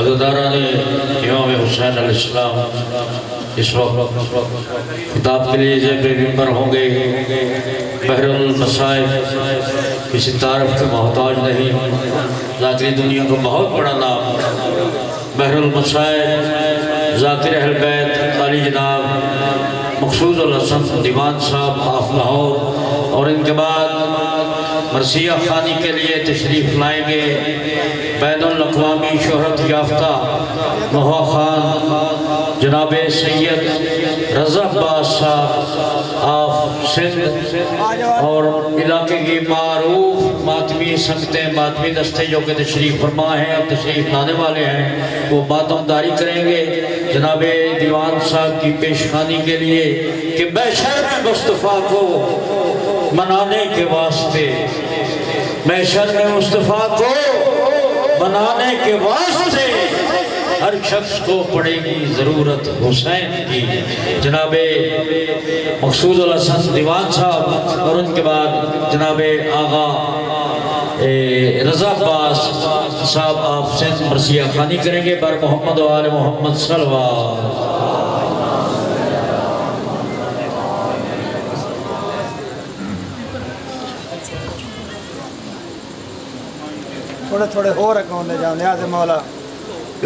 عزاداران امام حسین علیہ السلام اس وقت خطاب کے لیے زیب منبر ہوں گے۔ بحر المصائب کسی تعارف کے محتاج نہیں، ذاکری دنیا کا بہت بڑا نام۔ بحر المصائب ذاکر اہل بیت علی جناب مقصود الحسن دیوان صاحب آف لاہور، اور ان کے بعد مرثیہ خوانی کے لیے تشریف لائیں گے بین الاقوامی شہرت یافتہ محا خان جناب سید رضا عباس صاحب آف سندھ، اور علاقے کی معروف ماتمی سنگتیں، ماتمی دستے جو کہ تشریف فرما ہیں اور تشریف لانے والے ہیں، وہ ماتم داری کریں گے جناب دیوان صاحب کی پیشخانی کے لیے کہ محشر میں مصطفیٰ کو منانے کے واسطے، محشر میں مصطفیٰ کو منانے کے واسطے ہر شخص کو پڑے گی ضرورت حسین کی۔ جناب مقصود الحسن دیوان صاحب اور ان کے بعد جناب آغا رضا عباس صاحب آپ سے مرثیہ خوانی کریں گے بر محمد و آل محمد صلوات۔ تھوڑے ہو رکھوں لے جاؤں نیاز مولا۔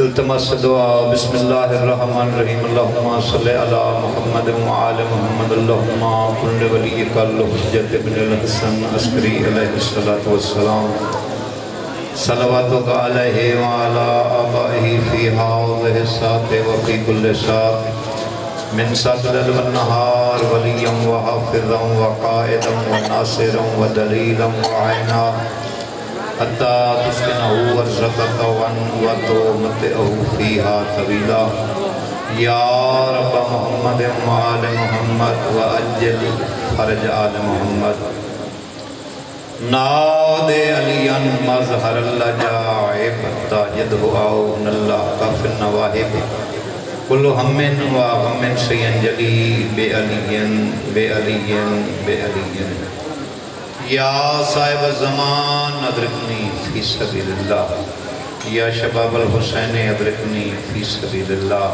التماس دعا بسم اللہ الرحمن الرحیم اللہم صلی علی محمد و آل محمد اللہم کل ولیک الحجت ابن الحسن عسکری علیہ السلام صلواتک علیہ وعلا آبائہ فی حاضہ الساعت وفی کل ساعت من ساتل والنہار ولیم وحافظا وقائدا وناصرا ودلیلا وعینا حتى تسكنه ورزقك وتمتعه فيها طويلا يا رب محمد وآل محمد وأجل فرج آل محمد ناد عليا مظهر اللجائب تاجده عون الله في النواهب كل هم وغم سينجلي بعلي یا صاحب الزمان ادرکنی فی سبیل اللہ، یا شباب الحسین ادرکنی فی سبیل اللہ،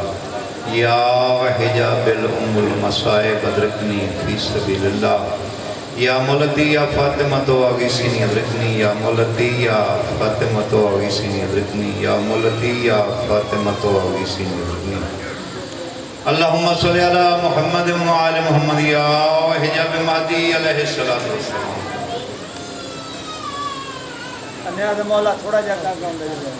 یا حجاب الام المصائب ادرکنی فی سبیل اللہ، یا مولدی یا فاطمہ تو آغیسینی ادرکنی، یا مولدی یا فاطمہ تو آغیسینی ادرکنی، یا مولدی یا فاطمہ تو آغیسینی ادرکنی۔ اللہم صلی علی محمد و آل محمد یا حجاب مہدی علیہ السلام۔ نیاز مولا تھوڑا جا کام لے جاؤں۔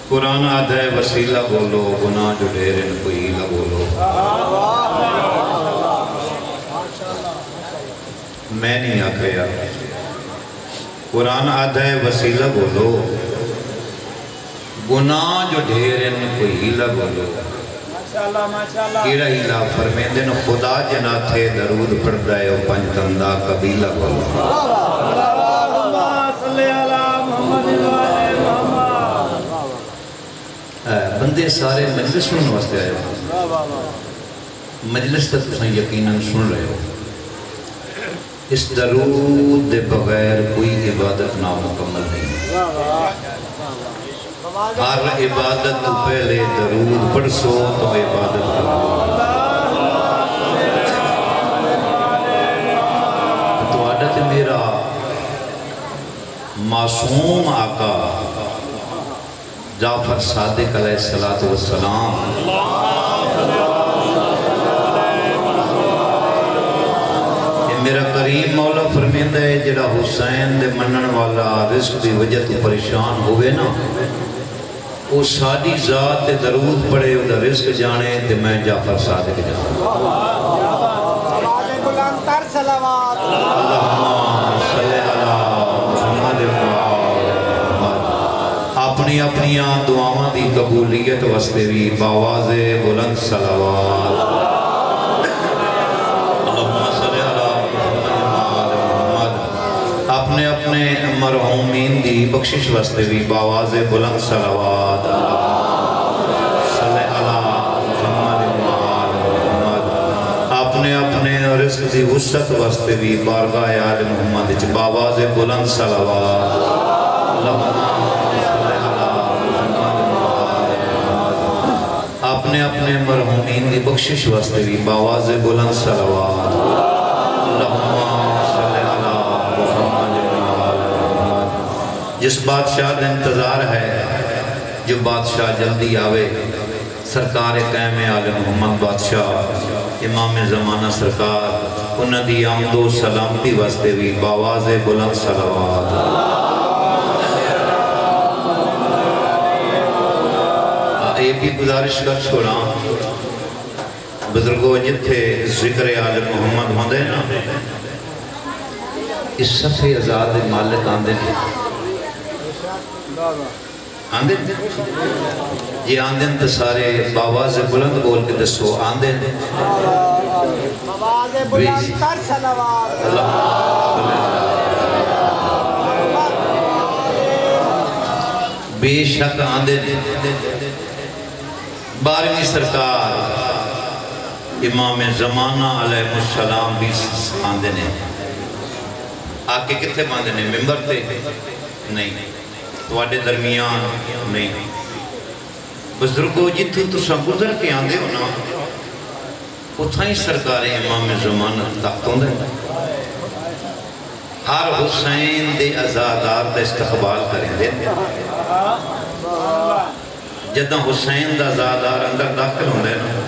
قرآن آدھا ہے وسیلہ بولو گناہ جو ڈھیر ان کو ہیلہ بولو۔ میں نہیں آکھیا قرآن آدھا ہے وسیلہ بولو گناہ جو ڈھیر ان کو ہیلہ بولو۔ کیڑا ہیلہ فرمیندے نو خدا جنا تھے درود پڑھ دائے و پنج تندہ قبیلہ بولو۔ بندے سارے مجلس سننے واسطے آئے ہو، مجلس تک تساں یقیناً سن رہے ہو۔ اس درود دے بغیر کوئی عبادت نامکمل نہیں۔ ہر عبادت تو پہلے درود پڑھ سو تو عبادت کرو۔ تو عادت میرا معصوم آقا جعفر صادق علیہ السلام میرا قریب مولا فرمیندہ ہے جڑا حسین دے منن والا رزق دی وجہ تو پریشان ہوئے نا، وہ ساری ذات تے درود پڑے وہ دا رزق جانے تے میں جعفر صادق جانے۔ اللہم صلی علی محمد اپنی اپنیاں دعاواں دی قبولیت واسطے بھی باواز بلند صلوات۔ اپنے اپنے مرحومین دی بخشش واسطے بھی باواز بلند صلوات۔ صلی اللہ محمد رزق دی وسعت واسطے بھی بارگاہ آل محمد وچ باواز بلند صلوات اپنے اپنے مرحومین دی بخشش واسطے بھی باواز بلند صلوات جس بادشاہ کا انتظار ہے جو بادشاہ جلدی آوے سرکار قائم آل محمد بادشاہ امام زمانہ سرکار انہاں دی آمد و سلامتی واسطے بھی باواز بلند صلوات یہ بھی گزارش کر چھوڑا بزرگوں جتھے ذکر آل محمد ہوندے نا اس صفحے آزاد مالک آندے ہیں آندے یہ آندے تو سارے باواز بلند بول کے دسو آندے باواز بلند کر صلوات بے شک آندے بارہویں سرکار امام زمانہ علیہ السلام بھی آندے نے آکے کتھے باندے نے ممبر تے نہیں تواڈے درمیان نہیں بزرگو جتھے تساں گزر کے آندے ہو نا اتھاں ہی سرکار امام زمانہ تخت ہوندے ہر حسین دے عزادار دا استقبال کریں دے جدہ حسین دا عزادار اندر داخل ہوندے نا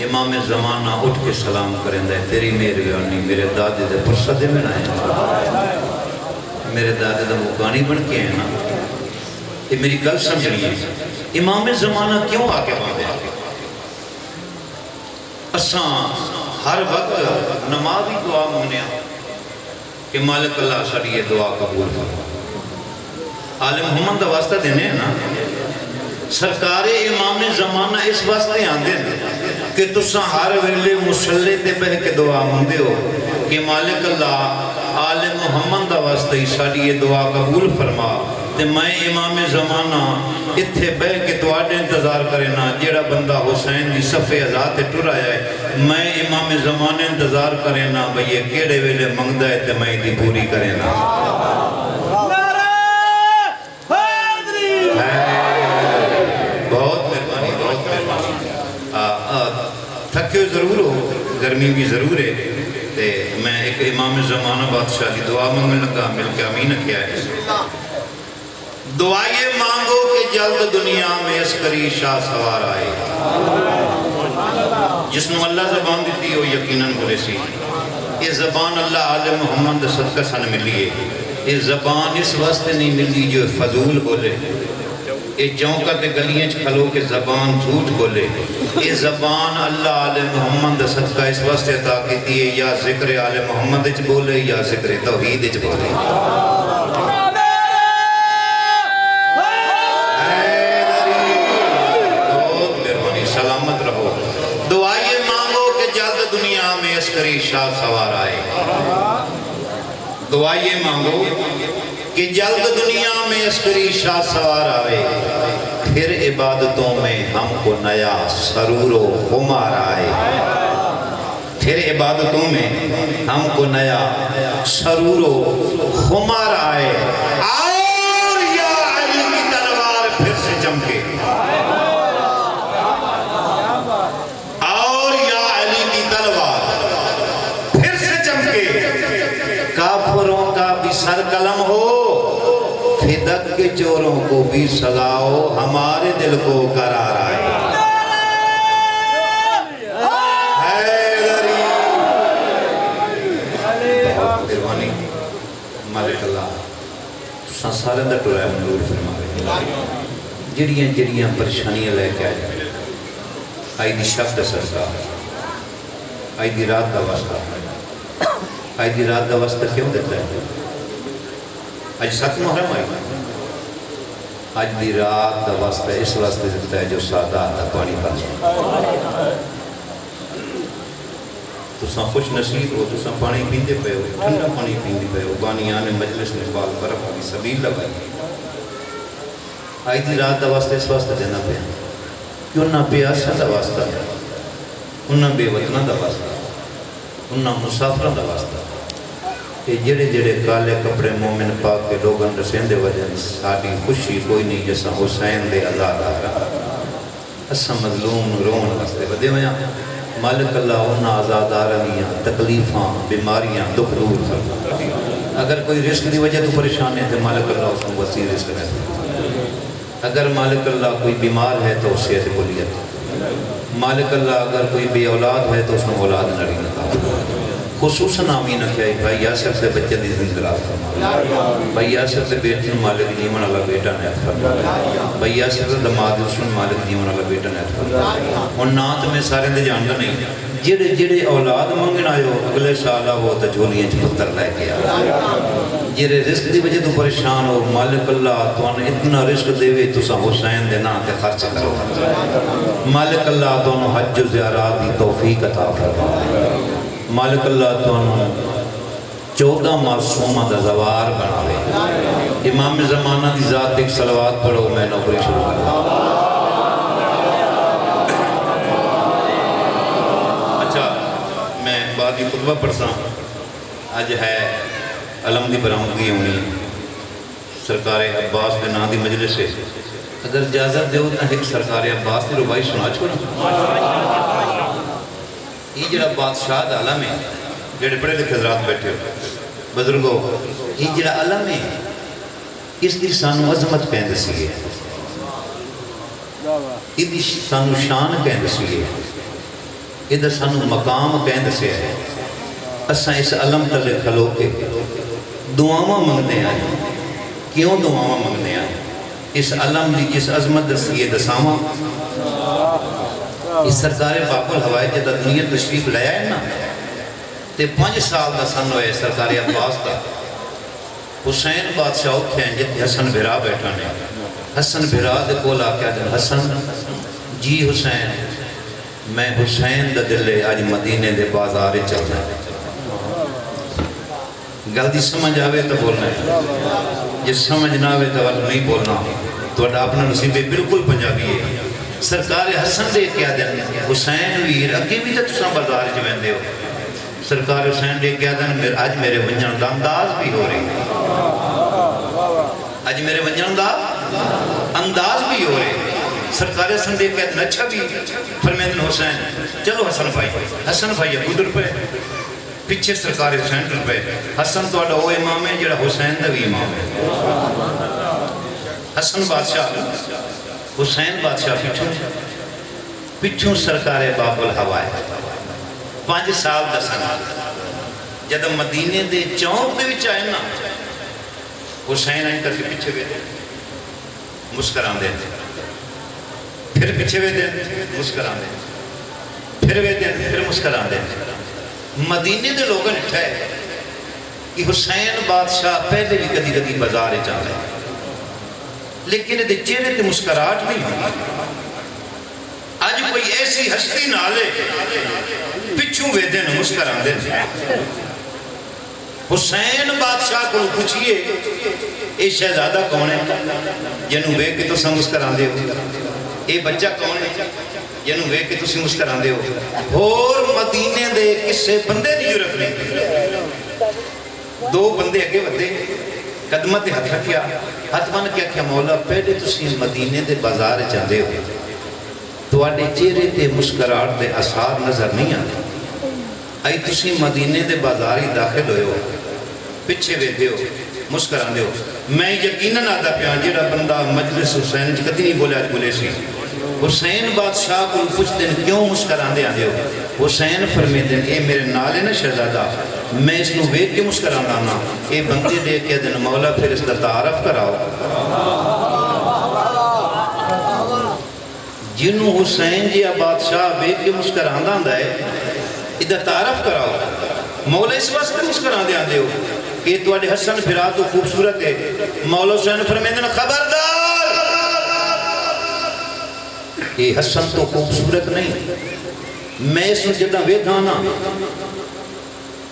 امام زمانہ اٹھ کے سلام کریں دے تیری مہربانی میرے دادے دے پرسدے میں نہ ہے میرے دادے دا مکانی بن کے ہیں نا یہ میری گل سمجھنی ہے امام زمانہ کیوں آگے باندھے اساں ہر وقت نمازی دعا مانگنے کہ مالک اللہ ساڈی یہ دعا قبول کرو آل محمد دا واسطہ دینے ہیں نا سرکار امام زمانہ اس واسطے آندے کہ تساں ہر ویلے مسلے تے بہ کے دعا مانگدے ہو کہ مالک اللہ آل محمد دا واسطے ہی ساڈی یہ دعا قبول فرما تے میں امام زمانہ اتھے بہ کے تواڈے انتظار کرنا جیڑا بندہ حسین دی صفحے ازاد تے ٹر آیا ہے میں امام زمانے انتظار کرنا بھئی یہ کیڑے ویلے منگدا ہے تے میں دی پوری کرنا بہت مہربانی بہت مہربانی تھکے ضرور ہو گرمی بھی ضرور ہے تے میں ایک امام زمانہ بادشاہ کی دعا مانگنے لگا مل کے امین کیا ہے دعا یہ مانگو کہ جلد دنیا میں عسکری شاہ سوار آئے جس نے اللہ زبان دیتی ہو یقیناً بولے سی یہ زبان اللہ آل محمد صدقہ سن ملی ہے یہ زبان اس واسطے نہیں ملی جو فضول بولے یہ چونکہ تے گلیاں کھلو کے زبان جھوٹ بولے یہ زبان اللہ آل محمد صدقہ اس واسطے عطا کیتی ہے یا ذکر آل محمد اچ بولے یا ذکر توحید اچ بولے بہت مہربانی سلامت رہو دعا یہ مانگو کہ جلد دنیا میں عسکری شاہ سوار آئے دعا یہ مانگو کہ جلد دنیا میں عسکری شاہ سوار آئے پھر عبادتوں میں ہم کو نیا سرور و خمار آئے پھر عبادتوں میں ہم کو نیا سرور و خمار آئے اور یا علی کی تلوار پھر سے چمکے اور یا علی کی تلوار پھر سے چمکے کافروں کا بھی سر قلم ہو فدق کے چوروں کو بھی سزاؤ ہمارے دل کو قرار آئے حیدری بہت مہربانی مالک اللہ سارے دا ٹرائے منظور فرما جڑیاں جڑیاں پریشانیاں لے کے آئے آئی دی شب دا سرکار آئی دی رات دا واسطہ آئی دی رات دا واسطہ کیوں دیتا ہے آج 7 محرم آئی آج دی رات دا واسطہ اس واسطے دیتا ہے جو سادات دا پانی پاس تساں خوش نصیب ہو تساں پانی پیندے پہ ہو ٹھنڈا پانی پیندے پہ ہو بانیان مجلس نے بال برف کی سبیل لگائی آج دی رات دا واسطہ اس واسطے دینا پہ کیوں نہ پیاسا دا واسطہ انہاں بے وطنہ دا واسطہ انہاں مسافروں دا واسطہ کہ جڑے جڑے کالے کپڑے مومن پاک کے لوگوں رسین دے وجہ ساڑی خوشی کوئی نہیں جیسا حسین دے آزاد آ رہا اسا مظلوم رون واسطے ودے ہویا مالک اللہ انہاں آزاد آ رہیاں تکلیفاں بیماریاں دکھ دور کر اگر کوئی رزق دی وجہ تو پریشان ہے تو مالک اللہ اس کو وسیع رزق ہے اگر مالک اللہ کوئی بیمار ہے تو اس سے قبولیت مالک اللہ اگر کوئی بے اولاد ہے تو اس کو اولاد نڑی نتا خصوصاً آمین کیا بھائی یاسر سے بچے دی زندگی فرما بھائی یاسر سے بیٹی مالک جیون والا بیٹا نے فرما بھائی یاسر سے دماد حسن مالک جیون والا بیٹا نے فرما اور نات میں سارے دے جانتا نہیں جڑے جڑے اولاد منگنا ہو اگلے سالہ وہ تجھولیاں پتر لے کے جڑے رزق دی وجہ تو پریشان ہو مالک اللہ تو انہیں اتنا رزق دے وے تو سا حسین دے نا تے خرچ کرو مالک اللہ تو انہیں حج و زیارات دی توفیق عطا فرما مالک اللہ تو انہوں 14 معصومہ دا زوار بناوے امام زمانہ دی ذات ایک صلوات پڑھو میں نوکری شروع کروں اچھا میں بعد ہی خطبہ پڑھتا ہوں آج ہے علم دی برآمدگی ہونی سرکار عباس کے نام دی مجلس سے اگر اجازت دے تو ایک سرکار عباس دی ربائی سنا چھوڑا یہ جڑا بادشاہ دا علم ہے جڑے پڑھے لکھے حضرات بیٹھے ہو بزرگو یہ جڑا علم ہے اس دی سانو عظمت کہندے سی ہے یہ دی سانو شان کہندے سی ہے یہ دی سانو مقام کہندے سی ہے اساں اس علم تلے کھلو کے دعاواں منگنے آئے کیوں دعاواں منگنے آئے اس علم دی جس عظمت دسی ہے دساواں اس سرکار باب الہوائی جدہ دنیا تشریف لے آئے نا تے 5 سال دا سن ہوئے سرکار عباس دا حسین بادشاہ اٹھے ہیں جتے حسن بھرا بیٹھا نے حسن بھرا دے کولا کیا دن حسن جی حسین میں حسین دا دلے آج مدینے دے بازار چلنا ہے گلدی سمجھ آوے تو بولنا ہے جس سمجھ نہ آوے تو نہیں بولنا تو اپنا نصیبے بالکل پنجابی ہے سرکار حسن دے کیا دن حسین ویر اگے بھی تو تساں بازار جو ویندے ہو سرکار حسین دے کیا دن آج میرے ونجن دا انداز بھی ہو رہی آج میرے ونجن دا انداز بھی ہو رہی سرکار حسن دے کیا دن اچھا بھی فرمیدن حسین چلو حسن بھائی حسن بھائی ابودر پہ پیچھے سرکار حسین در پہ حسن تو اڈا وہ امام ہے جڑا حسین دا بھی امام ہے حسن بادشاہ حسین بادشاہ پچھوں سرکار باب الہوائے 5 سال دا سن جد مدینے دے چونک دے وچ آئے نا حسین آئیں کر کے پیچھے وے دے مسکران دے پھر پیچھے وے دے مسکران دے پھر وے دے پھر مسکران دے مدینے دے لوگوں نے اٹھائے کہ حسین بادشاہ پہلے بھی کدی کدی بازار چاہتا ہے لیکن دے چہرے تے مسکراہٹ نہیں ہوئی آج کوئی ایسی ہستی نہ لے پچھوں وے دن مسکران دے حسین بادشاہ کو پوچھئے اے شہزادہ کون ہے جنہوں وے کہ تو سا مسکران دے ہو اے بچہ کون ہے جنہوں وے کہ تو سی مسکران دے ہو اور مدینے دے کسے بندے نہیں جو رکھنے 2 بندے اگے بدے قدمت ہاتھ رکھیا ہاتھ من کیا مولا پہلے تسی مدینے دے بازار چاہتے ہو تو آنے چہرے تے مسکراہٹ دے اثار نظر نہیں آتے آئی تسی مدینے دے بازاری داخل ہوئے ہو پچھے ویدے ہو مسکران دے ہو میں یقیناً آدھا پیان جیڑا بندہ مجلس حسین کدی نہیں بولے آج بولے سی حسین بادشاہ کو کچھ دن کیوں مسکران دے آدھے ہو حسین فرمی دن اے میرے نالے نا شہزادہ میں اس کو ویک کے مسکران دانا اے بندے دے کے دن مولا پھر اس کا تعارف کراؤ جنہوں حسین جی بادشاہ ویک کے مسکران دانا ہے ادھا تعارف کراؤ مولا اس واسطے مسکران دے آدھے ہو کہ تو آدھے حسن پھرا تو خوبصورت ہے مولا حسین فرمی دن خبردار یہ حسن تو خوبصورت نہیں میں اس میں جدہ وے دانا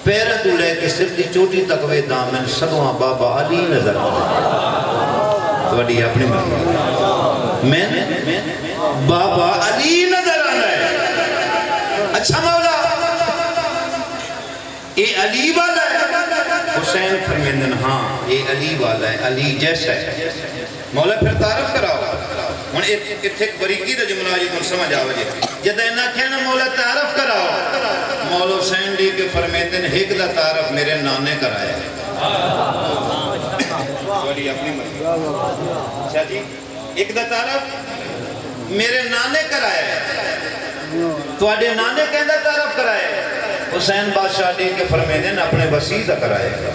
پیرہ تو لے کے صرف دی چوٹی تک وے دامن سبوہاں بابا علی نظر آنا تو اڈی اپنی میں بابا علی نظر آنا ہے اچھا مولا یہ علی والا ہے؟ حسین فرمیندن ہاں یہ علی والا ہے، علی جیسا ہے۔ مولا پھر تعارف کراؤ۔ ہن ایک بریکی دا جملہ جی تم سمجھ آؤ جی، جدہ انہا کہنا مولا تعارف کراؤ، مولا حسین لی کے فرمیندن ایک دا تعارف میرے نانے کرایا ہے۔ بڑی اپنی مرضی اچھا جی، ایک دا تعارف میرے نانے کرایا ہے، تو آڈے نانے کہندہ تعارف کرایا ہے۔ حسین بادشاہ لی کے فرمیندن اپنے وسیع دا کرایا ہے،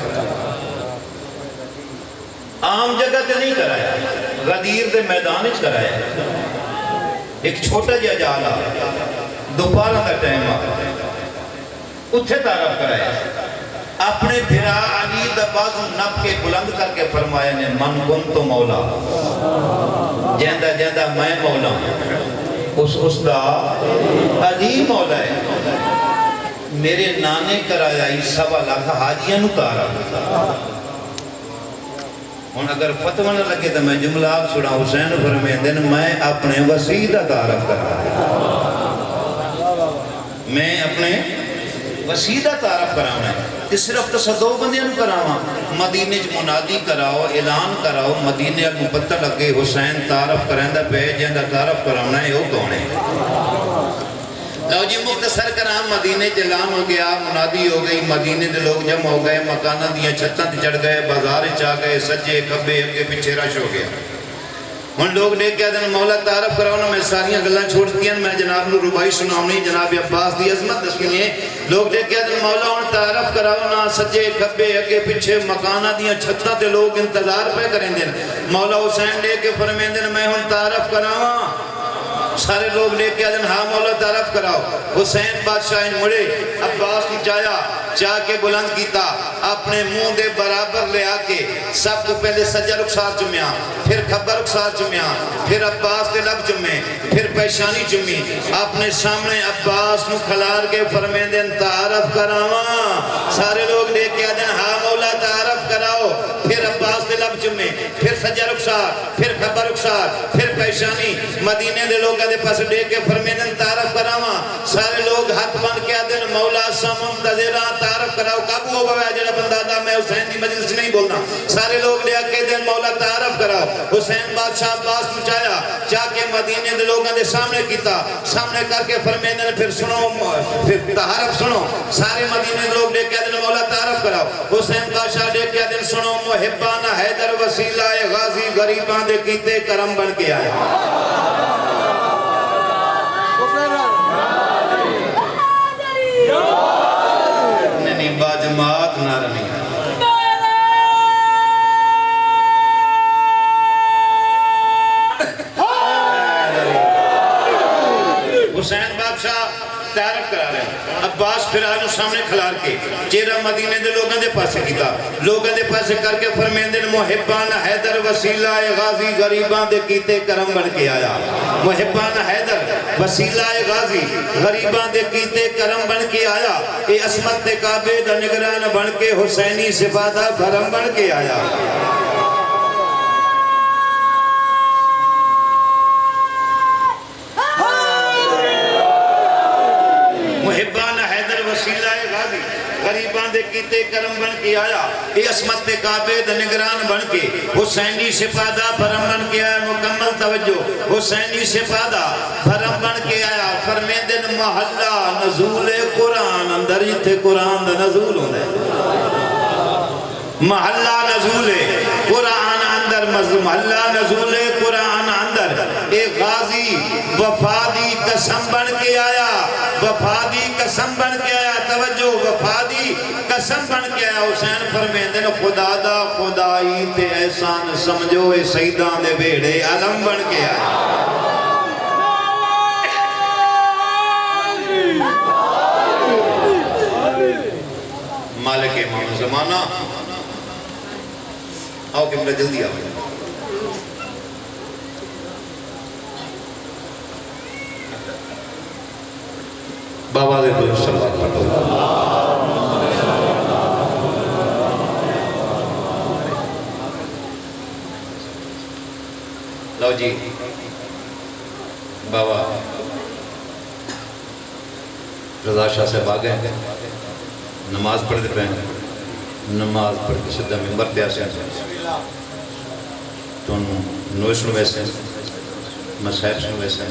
عام جگہ تے نہیں کرایا، غدیر دے میدان اچ کرایا ہے۔ ایک چھوٹا جا جالا دوپہر دا ٹائم آ اتھے تعارف کرایا ہے۔ اپنے بھرا علی دا بازو نب کے بلند کر کے فرمایا نے من کن تو مولا، جیندہ جیندہ میں مولا ہوں، اس دا علی مولا ہے۔ میرے نانے کرایا ہی سوا لاکھ حاجیاں نو تعارف۔ ہن اگر فتوہ نہ لگے تو میں جملہ آپ سنا، حسین فرمیندن میں اپنے وسیع دا تعارف کرایا، میں اپنے وسیع دا تعارف کراؤں ہے۔ اس صرف تو صدو بندیاں نو کراؤں، مدینے چ منادی کراؤ، اعلان کراؤ، مدینے کو پتہ لگے حسین تعارف کرائندہ پہ جیندہ تعارف کراؤں ہے، وہ کون ہے؟ لو جی مختصر کرام مدینے چ اعلان ہو گیا، منادی ہو گئی، مدینے دے لوگ جمع ہو گئے، مکانہ دیا چھتاں تے چڑھ گئے، بازار چاہ گئے، سجے کھبے اگے پیچھے رش ہو گیا۔ ہن لوگ نے کہا دن مولا تعارف کراؤ نا، میں ساریاں گلاں چھوڑ دیا، میں جناب نو ربائی سناؤنی، جناب عباس دی عظمت دسنی ہے۔ لوگ نے کہا دن مولا ہن تعارف کراؤ نا، سجے کھبے اگے پیچھے مکانہ دیا چھتاں تے لوگ انتظار پہ کریں دن۔ مولا حسین لے کے فرمیندن میں ہن تعارف کراؤں، سارے لوگ لے کے آدھن ہاں مولا تعارف کراؤ۔ حسین بادشاہ ان مڑے عباس کی جایا، چاہ کے بلند کیتا، اپنے منہ دے برابر لے آکے سب کو پہلے سجا رخسار چمیا، پھر کھبا رخسار چمیا، پھر عباس دے لب چمے، پھر پیشانی چمی، اپنے سامنے عباس نو کھلار کے فرمیندن تعارف کراواں۔ سارے لوگ لے کے آدھن ہاں مولا تعارف کراؤ، پھر عباس دے لب چمے، پھر سجا رخسار، پھر کھبا رخسار، پھر پیشانی، مدینے دے لوگ دے پاس لے کے فرمیندن تعارف کراواں۔ سارے لوگ ہاتھ بن کے آدھن مولا سا منتظران تعارف کراؤ، قابو ہو گیا جڑا بندہ دا میں حسین دی مجلس نہیں بولنا۔ سارے لوگ لے کے دن مولا تعارف کراؤ۔ حسین بادشاہ عباس کو چاہیا، چاہ کے مدینے دے لوگوں دے سامنے کیتا، سامنے کر کے فرمیندن پھر سنو، پھر تعارف سنو۔ سارے مدینے دے لوگ لے کے دن مولا تعارف کراؤ۔ حسین بادشاہ لے کے دن سنو، محبان حیدر وسیلہ غازی غریبان دے کیتے کرم بن کے آیا۔ باجماعت نہ رہی حسین بادشاہ تعارف کرا رہے ہیں۔ عباس پھر آنو سامنے کھلار کے چہرہ مدینے دے لوگوں دے پاسے کیتا، لوگوں دے پاسے کر کے فرمیندن محبان حیدر وسیلہ غازی غریبان دے کیتے کرم بن کے آیا۔ محبان حیدر وسیلہ غازی غریبان دے کیتے کرم بن کے آیا، اے عصمت کعبے دا نگران بن کے حسینی صفادہ بھرم بن کے آیا۔ محبان حیدر وسیلہ غازی غریبان دے کیتے کرم بن کے آیا، اے عصمت کعبے دا نگران بن کے حسینی صفادہ بھرم بن کے آیا۔ مکمل توجہ، حسینی صفادہ بھرم بن کے آیا۔ فرمیندن محلہ نزول قرآن اندر جتے قرآن دا نزول ہونا ہے، محلہ نزول قرآن اندر، محلہ نزول قرآن اندر، اے غازی وفادی قسم بن کے آیا، وفادی قسم بن کے آیا۔ توجہ، وفادی قسم بن کے آیا۔ حسین فرمیندن خدا دا خدائی تے احسان سمجھو، اے سیدان دے بیڑے علم بن کے آیا۔ مالک امام زمانہ آؤ کہ میرا جلدی آؤ۔ بابا دے دو سلوات پڑھو۔ لو جی بابا رضا شاہ صاحب آگئے، نماز پڑھتے پہ نماز پڑھ کے سدھا ممبر تے آسے تو نوے سنو ویسے مسائب سنو ویسے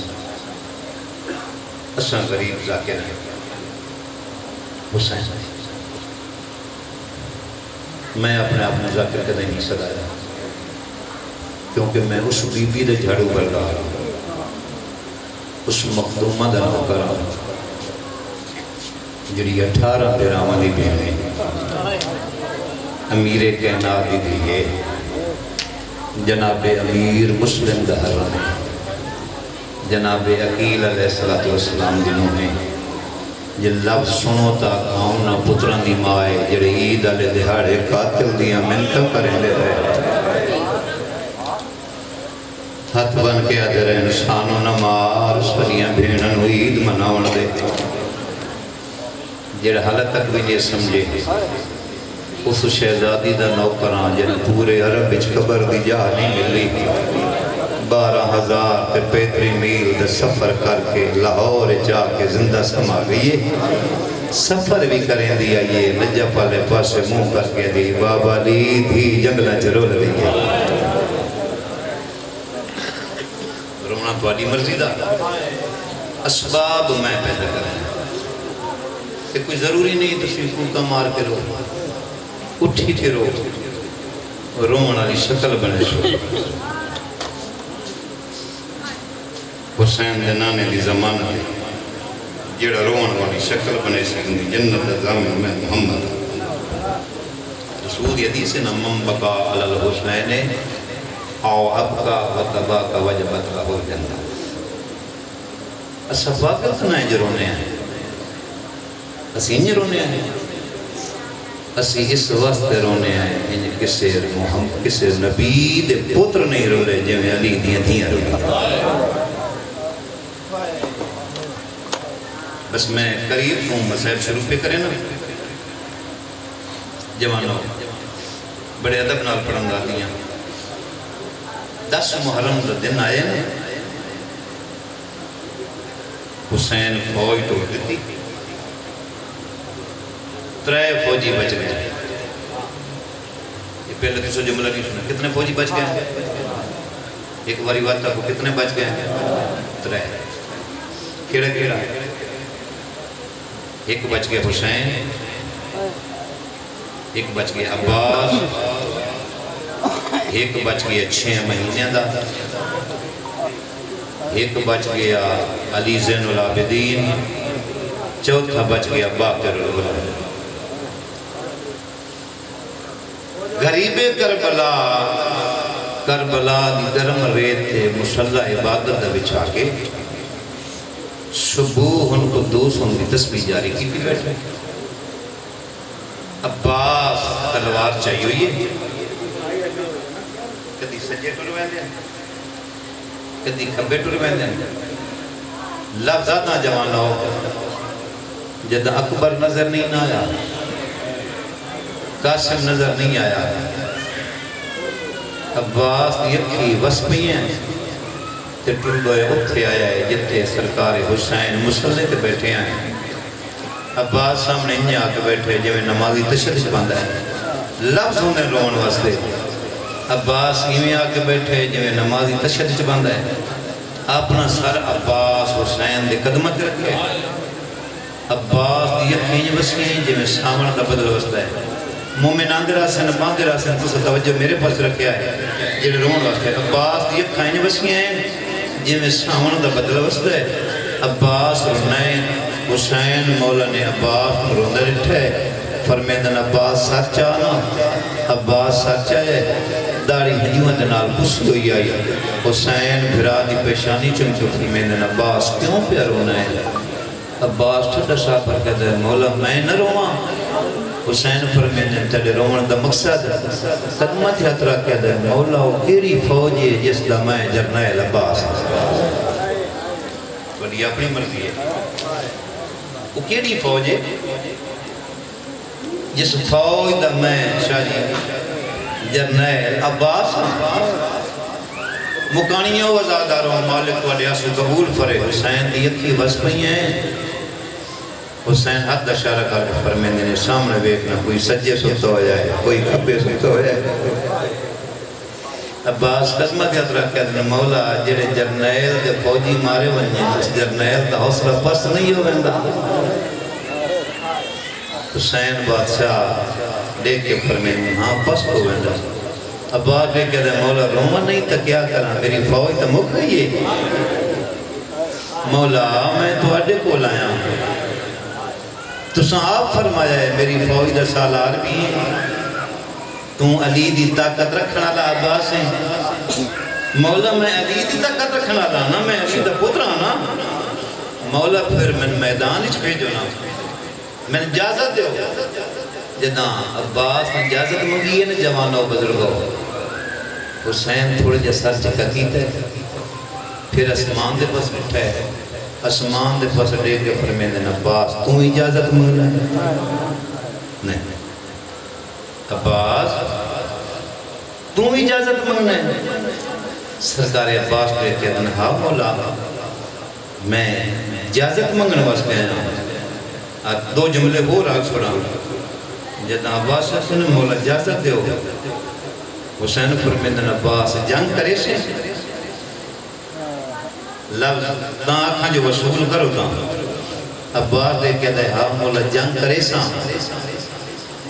اساں غریب ذاکر ہیں حسین میں اپنے آپ میں ذاکر کدے نہیں صدایا کیونکہ میں اس بی بی دے جھاڑو بردار ہوں اس مخدومہ دا نوکر ہوں جڑی 18 دیراواں دی بیوی امیر کائنات دی دیے جناب امیر مسلم دا حرم جناب عقیل علیہ السلام دنوں میں یہ لفظ سنو تا کاؤں نہ پتران دی مائے جڑے عید علی دہاڑے قاتل دیاں منتم کریں لے رہے ہاتھ بن کے آدھر انسانوں نہ مار سریاں بھینن عید مناون دے جڑے حالت تک بھی نہیں سمجھے اس شہزادی دا نوکران جن پورے عرب بچ قبر دی جا نہیں ملی 12,000 تے 35 میل دے سفر کر کے لاہور جا کے زندہ سما گئی سفر بھی کریں دیا یہ نجف والے پاسے منہ کر کے دی بابا لی دھی جنگلہ چرول رہی ہے رونا تو آلی مرضی دا اسباب میں پیدا کریں کہ کوئی ضروری نہیں تسی پھوکا مار کے رو اٹھی تھی رو رومن والی شکل بنے شو حسین دے نانے دی زمانہ دے جیڑا رومن والی شکل بنے سکندی جنت زامن میں محمد رسول حدیث نا من بقا علی الحسین او ابقا و تباقا وجبت لہو جنت اسا واقف نہ جو رونے ہیں اسی نہیں رونے ہیں اسی اس واسطے رونے ہیں ان کسے نبی دے پتر نہیں رو رہے جو میں علی دیاں رو رہے بس میں قریب ہوں مسائب شروع پہ کریں نا جوانوں بڑے ادب نال پڑھن دادیاں 10 محرم دا دن آئے نا حسین فوج توڑ دیتی 3 فوجی بچ گئے یہ پہلے کسو جملہ نہیں سنا کتنے فوجی بچ گئے ایک باری بات کو کتنے بچ گئے 3 کیڑا کیڑا ایک بچ گئے حسین ایک بچ گئے عباس ایک بچ گئے 6 مہینے دا ایک بچ گیا علی زین العابدین چوتھا بچ گیا باقر الغلام غریب کربلا دی گرم ریت تے مسلح عبادت دا بچھا کے صبح ان قدوس ان کی تسبیح جاری کی بھی بیٹھے عباس تلوار چاہیے ہوئی کدی سجے ٹر ویندے کدی کھبے ٹر ویندے لفظات نہ جوان ہو جد اکبر نظر نہیں آیا قاسم نظر نہیں آیا عباس یکی وس پئی ہیں تے ٹرڈوئے اتھے آیا ہے جتے سرکار حسین مسلح تے بیٹھے ہیں عباس سامنے انہیں آ کے بیٹھے جو نمازی تشدد بندہ ہے لفظ انہیں رون واسطے عباس انہیں آ کے بیٹھے جو نمازی تشدد بندہ ہے اپنا سر عباس حسین دے قدمت رکھے عباس یقین وسیعیں جو سامن دا بدل واسطہ ہے مومنان دے راسن باندے راسن تو توجہ میرے پاس رکھیا ہے جو رون واسطے عباس یقین وسیعیں جو سامن دا بدل واسطہ ہے عباس رنائن حسین مولا نے عباس مروندہ رٹھے فرمیدن عباس سچا نا عباس سچا ہے داری ہجوان دنال پسی ہوئی آئی حسین بھرا دی پیشانی چمچو فرمیدن عباس کیوں پہ رونا ہے عباس ٹھٹا صاحب پر کہتا ہے مولا میں نہ رواں حسین فرمیدن تلے روان دا مقصد قدمت حترہ کہتا ہے مولا وہ کیری فوجی جس دا میں جرنائل عباس ولی اپنی مرضی ہے وہ کیڑی فوج ہے جس فوج دا میں شاہی جرنیل عباس مکانیوں وزاداروں مالک والے آسو قبول فرے حسین دی یکی بس پہی ہیں حسین حد اشارہ کر کے فرمیندے نے سامنے بیٹھنا کوئی سجے ستا ہو جائے کوئی کھبے ستا ہو جائے عباس قدمہ کے اطرح کہتے ہیں مولا جڑے جرنیل دے فوجی مارے ونجے اس جرنیل دا حوصلہ پست نہیں ہو بندہ حسین بادشاہ دیکھ کے فرمیندے ہاں پست ہو بندہ عباس دیکھ کہتے ہیں مولا رومن نہیں تا کیا کرنا میری فوج تا مک گئی ہے مولا میں تو اڈے کو لایا ہوں تو آپ فرمایا ہے میری فوج دا سالار بھی ہے تو علی دی طاقت رکھنا لا عباس ہے مولا میں علی دی طاقت رکھنا لا نا میں علی دا پتر آنا مولا پھر میں میدان اچھ بھیجو نا میں اجازت دے ہو جداں عباس نے اجازت مانگی ہے نا جوانوں بزرگوں حسین تھوڑے جا سر چکا کیتا ہے پھر اسمان دے پاس اٹھا ہے اسمان دے پاس دیکھ کے فرمیندے نا عباس تو اجازت مانگنا ہے نہیں عباس تو اجازت مانگنا ہے سرکار عباس پہ کہتے ہیں ہاں مولا میں اجازت مانگنے واسطے آیا ہوں دو جملے ہو رہا چھوڑا جدہ عباس نے مولا اجازت دے ہو حسین فرمیندن عباس جنگ کرے سے لفظ تاں آکھاں جو وصول کرو تاں عباس دے کہتا ہے ہاں مولا جنگ کرے سا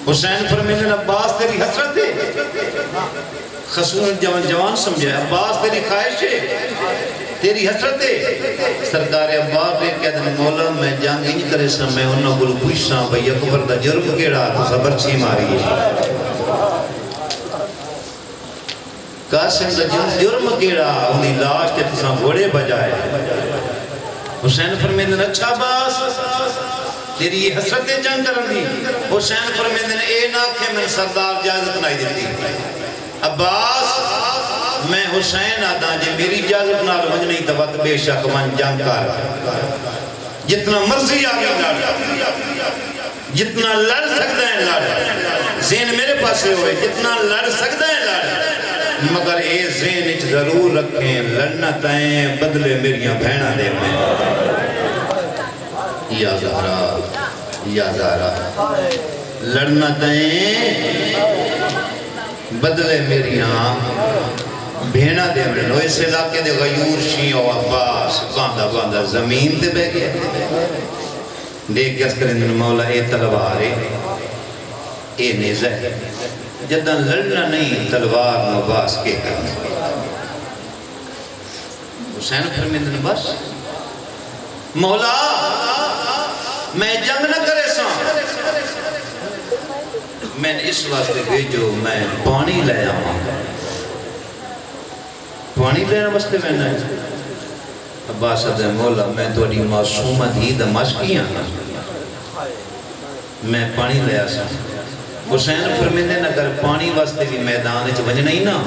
حسین فرمیندن عباس تیری حسرت ہے خصوصاً جوان سمجھے عباس تیری خواہش ہے تیری حسرت ہے سرکار عباس دے کہتا ہے مولا میں جنگ نہیں کرے سا میں انہوں کو پوچھا بھئی اکبر دا جرم کیڑا تو صبر چھی ماری ہے قاسم دا جرم کیڑا انہی لاش کے تساں گھوڑے بجائے حسین فرمیندن اچھا عباس تیری یہ حسرت جنگ کرن دی حسین فرمیندن اے نہ کہ میں سردار اجازت نہیں دیتی عباس میں حسین آدھا جے میری اجازت نہ لمج نہیں تبت بے شک من جنگ کر جتنا مرضی آگے لڑ جتنا لڑ سکتا ہے لڑ ذہن میرے پاس ہوئے جتنا لڑ سکتا ہے لڑ مگر اے ذہن اچھ ضرور رکھیں لڑنا تائیں بدلے میریاں بھینا دے میں یا زہرا لڑنا تائیں بدلے میریاں بھینا دے میں نو اس علاقے دے غیور شیعہ و عباس باندھا زمین دے بے گئے دیکھ کس کریں مولا اے تلوارے اے نیزہ ہے جدہ لڑنا نہیں تلوار عباس کے کرنا حسین فرمیندن بس مولا میں جنگ نہ کرے سا میں نے اس واسطے بھیجو میں پانی لے آؤں پانی لینا واسطے میں نے عباس دے مولا میں توڑی معصومہ دھی دمشقیاں میں پانی لے آسا حسین فرمیندن اگر پانی واسطے بھی میدان اچھ وجہ نہیں نا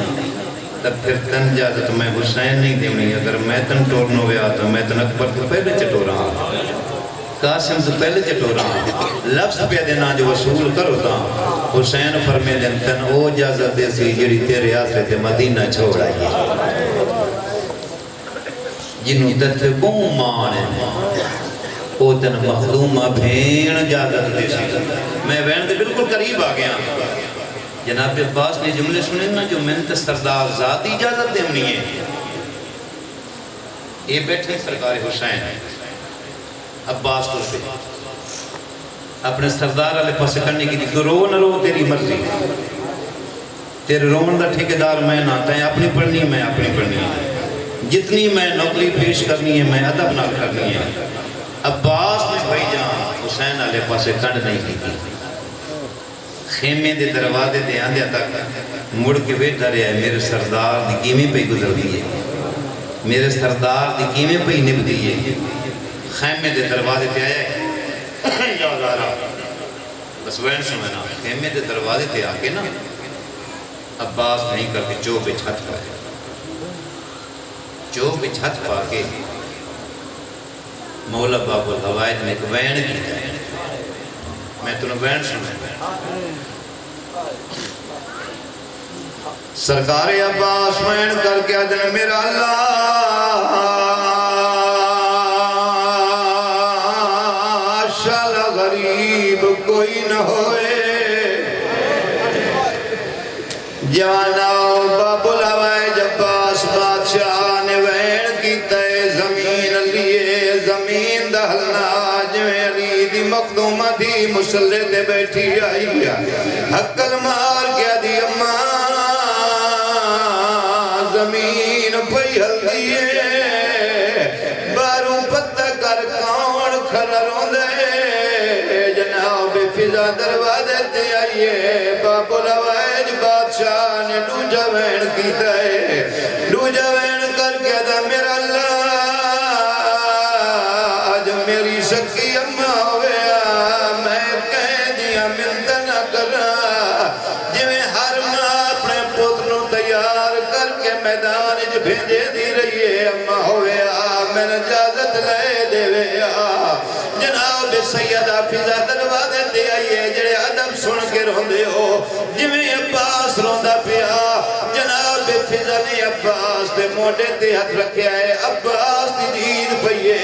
تب پھر تن جاتا تو میں حسین نہیں دیونی اگر میں تن ٹورنو گیا تو میں تن اکبر تو پہلے چٹو رہا قاسم تو پہلے چٹو رہا لفظ پہ دینا جو وصول کرو تا حسین فرمیندن تن او اجازت دے سی جڑی تیرے آسرے تے مدینہ چھوڑ آئیے جنہوں دت گوں مانے او تن مخدومہ بھین اجازت دے سی میں بین دے بالکل قریب آ گیا جناب عباس نے جملے سنے نا جو منت سردار ذاتی اجازت دے ہونی ہے یہ بیٹھے سرکار حسین عباس کو سے اپنے سردار علیہ پاسے کرنے کی دی تو رو نہ رو تیری مرضی تیرے رومن دا ٹھیکیدار میں نہ تائیں اپنی پڑھنی میں اپنی پڑھنی ہے جتنی میں نوکری پیش کرنی ہے میں ادب نہ کرنی ہے عباس نے بھائی جان حسین علیہ پاسے کنڈ نہیں کی تھی خیمے دے دروازے دے آندھیا تک مڑ کے بیٹھا رہا ہے میرے سردار دی قیمیں پہ گزر دیئے میرے سردار دی قیمیں پہ نب دیئے خیمے دے دروازے تے آیا ہے یا زارا بس وین سمجھنا خیمے دے دروازے تے آکے نا عباس نہیں کر کے چو پہ چھت پائے چو پہ چھت پا کے مولا باب الحوائد میں ایک وین کی جائے میں تنہیں وین سمجھنا سرکار عباس وین کر کے آدھن میرا اللہ شالا غریب کوئی نہ ہوئے جوانا باب الحوائج عباس بادشاہ نے وین کی تے زمین لیے زمین دہلنا جویں علی دی مخدومہ دی مسلح دے بیٹھی آئی حقل مار گیا دی اماں زمین پئی ہل دیئے باروں پتہ کر کون کھڑا روندے جناب فضا دروازے تے آئیے باب الحوائج بادشاہ نے دوجا وین کیتا ہے دوجا وین کر کے دا میرا اللہ آج میری سکی اماں ہویا میں کہہ دیا منت نہ کرا جویں ہر ماں اپنے پتروں تیار کر کے میدان جو بھیجے دی رہی ہے اماں ہویا میں نے اجازت لے دے ویا جناب سیدہ فضا دروازے تے آئیے جڑے ادب سن کے روندے ہو جویں عباس روندا پیا جناب فضا نے عباس تے موڈے تے ہاتھ رکھیا ہے عباس دی دید پئیے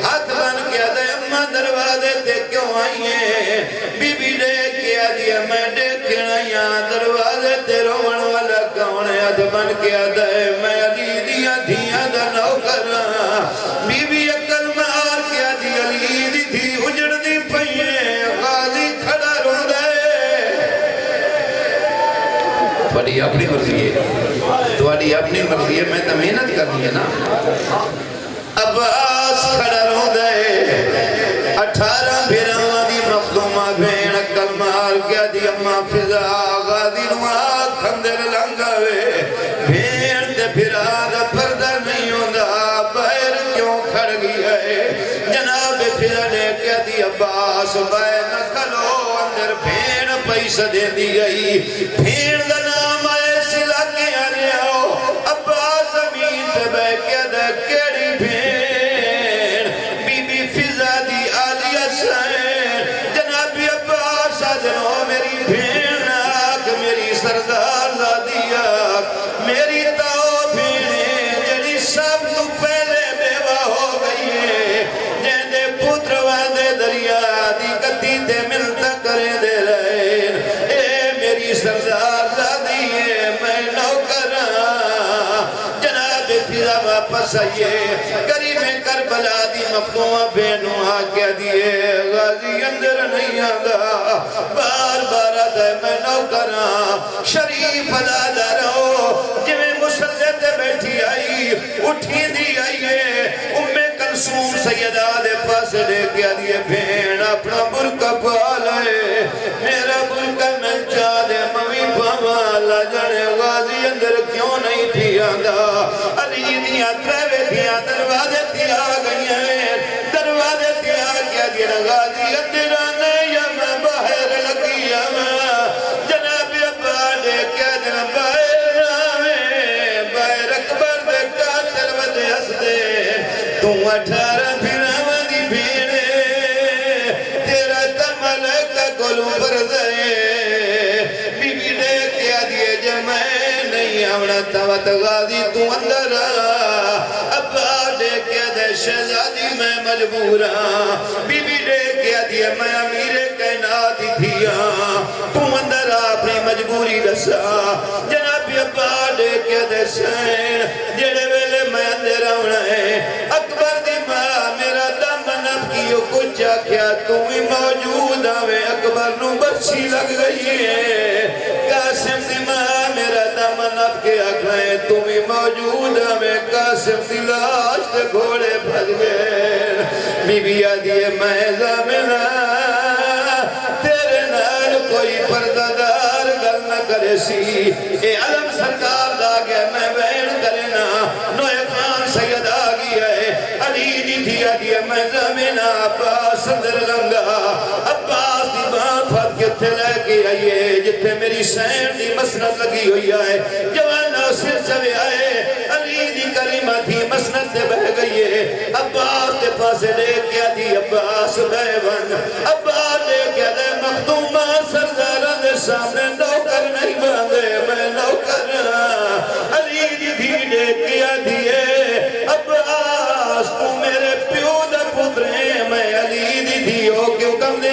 ہاتھ بن کے دے اماں دروازے تے کیوں آئیے بی بی دے کیا دیا میں دیکھنا یا دروازے تے روون والا کون ہے ہاتھ بن کے دے میں علی دیا دھیاں دا نوکر بی بی عقل مار کے دی علی دی تھی اجڑ دی پئیے غازی کھڑا روندے بڑی اپنی مرضی ہے تواڈی اپنی مرضی ہے میں تو محنت کرنی ہے نا عباس کھڑا روندے 18 بھیراواں دی مخدومہ بھین عقل مار کے دی اماں فضا غازی نو کھندر لنگاوے بھین تے بھیرا دا پردہ نہیں ہوندا باہر کیوں کھڑ گئی ہے جناب فضا نے کہہ دی عباس باہر نہ کھلو اندر بھین پیسہ دے دی گئی بھین دا نام آئے سلا کے آنے آؤ عباس زمین پہ بے کہہ دے کیڑی بھین بی بی فضا دی آلیہ سین جناب عباس آجنو میری بھین آگ میری سردار زادی آگ میری تاؤ بھینے جڑی سب تو پہلے بیوہ ہو گئی ہے جیندے پتر واندے دریا دی کتی تے ملتا کرے دے رہے اے میری سردار زادی ہے میں نوکرہ جناب فضا واپس آئیے قریب کربلا دی مخدومہ بینوں آگیا دیئے غازی اندر نہیں آگا بار بار آدھے میں نوکرہ شریف علیہ رہو جویں مسلح تے بیٹھی آئی اٹھی دی آئیے کلثوم سیدہ دے پاس لے گیا دیئے بھین اپنا برکہ پالے میرا برکہ میں چاہ دے ممی پاوالا جانے غازی اندر کیوں نہیں تھی آنگا علی دیا تریوے دیا دروازے دیا گئی ہیں دروازے دیا کیا دیا غازی اندر آنے یا میں باہر لگی میں جناب ابا دے کیا دیا باہر آوے باہر اکبر دے قاتل ودے ہس دے تم 18 بھیراواں دی بھیڑے تیرا کمل کا گلوں پر دے بی بی دے کیا دیئے جے میں نہیں آونا تاوت غازی تو اندر ابا دے کیا دے شہزادی میں مجبورا بی بی دے کیا دیئے میں امیر کائنات دیا تو اندر اپنی مجبوری دسا جناب ابا دے کیا دے سین جڑے ویلے میں اندر آونا ہے اکبر دی ماں میرا دامن اب کیوں کچھ کیا تم ہی موجود آوے اکبر نو بچی لگ گئی ہے قاسم دی ماں میرا دامن اب کیا کھائے تم ہی موجود آوے قاسم دی لاش تے گھوڑے بھج گئے بی بی آدھیے میں زامنہ تیرے نال کوئی پردادار گل نہ کرے سی اے علم سرکار دا گیا میں وین کرنا نوے خان سید آگی ہے علی دی دیا دیا میں زمینہ عباس اندر لنگا عباس دی بات پھت کے تھے لے کے آئیے جتے میری سین دی مسند لگی ہوئی آئے جوانا سر چوے آئے علی دی کریمہ تھی مسند دے بہ گئی ہے عباس دے پاسے لے کیا دی عباس بے ون عباس لے کیا دے مخدومہ سردارہ دے سامنے نوکر نہیں باندے میں نوکر علی دی دھیڑے کیا دیئے عباس تو میرے پیو دا پترے میں علی دی دھیو کیوں کم دے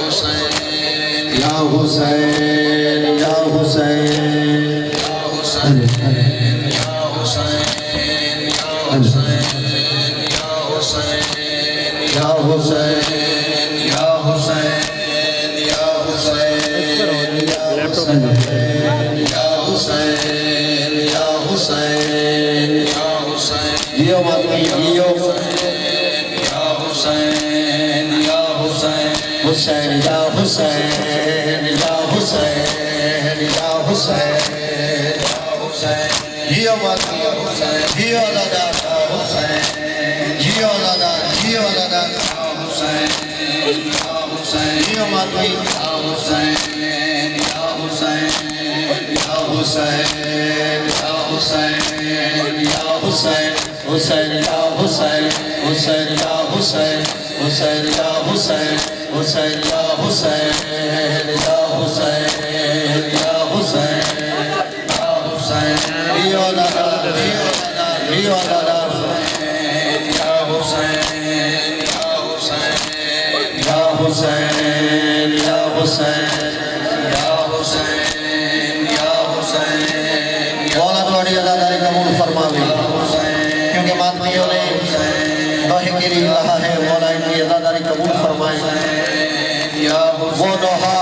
یا حسین یا حسین یا حسین یا حسین یا حسین یا حسین یا حسین یا حسین یا حسین یہ مدنی یہ یا حسین یا حسین حسین یا حسین یا حسین یا حسین یہ مدنی یہ دادا حسین جیو دادا جیو دادا حسین یا حسین جیو مدنی یا حسین یا حسین یا حسین یا حسین یا حسین حسین یا حسین حسین یا حسین حسین یا حسین حسین یا حسین یا حسین یا حسین یا حسین جیو دادا جیو دادا جیو دادا یا حسین یا حسین یا حسین یا حسین یا حسین یا حسین مولا تمہاری عزاداری قبول فرماوے کیونکہ ماتمیوں نے نوحے کے لیے کہا ہے مولا ان کی عزاداری قبول فرمائے وہ نوحہ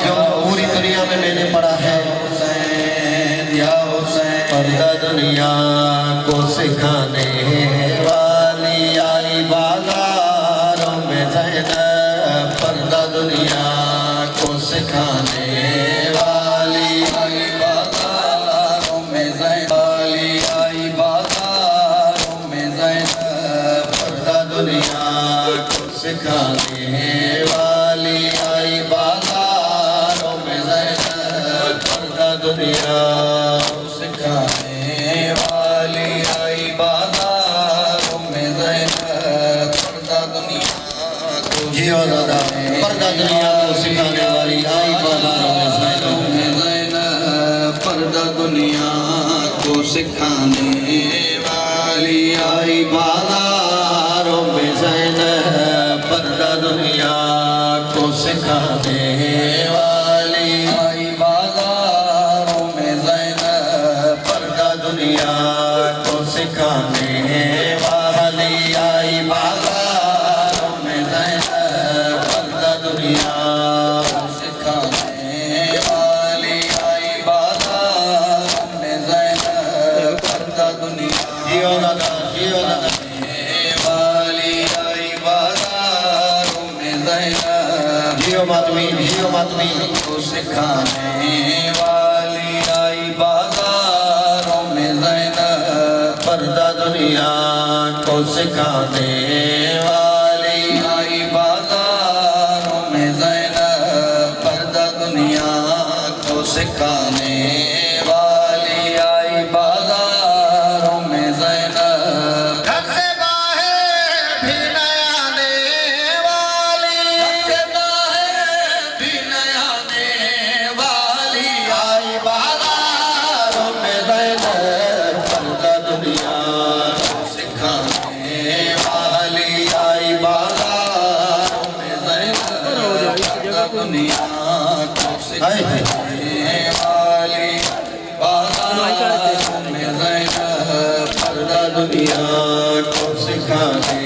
جو پوری دنیا میں نے پڑھا ہے پردہ دنیا کو سکھانے والی آئی بازاروں میں زینب پردہ دنیا کو سکھانے والی آئی بازاروں میں زینب آئی بازاروں میں زینب پردہ دنیا کو سکھانے والی آئی بازاروں میں زینب پردہ دنیا سکھانے والی آئی بازاروں میں زینب پردہ دنیا کو جیو دادا پردہ دنیا کو سکھانے والی آئی بازاروں میں زینب پردہ دنیا کو سکھانے والی آئی بازاروں میں زینب پردہ دنیا کو سکھانے والی آئی بازاروں میں زینب پردہ دنیا کو سکھانے والی آئی بازاروں میں زینب پردہ دنیا کو سکھانے والی آئی بازاروں میں زینب پردہ دنیا جیو دادا جیو دادا والی آئی بازاروں میں زینب جیو ماتمی کو سکھانے والی آئی بازاروں میں زینب پردہ دنیا کو سکھانے والی آئی بازاروں میں زینب پردہ دنیا کو سکھانے والی آئی بازاروں میں زینب گھر سے باہر بھی نیا آنے والی گھر سے باہر بھی نیا آنے والی آئی بازاروں میں زینب پردہ دنیا کو سکھانے والی آئی بازاروں میں زینب پردہ دنیا کو سکھانے والی بازاروں میں زینب پردہ دنیا کو سکھانے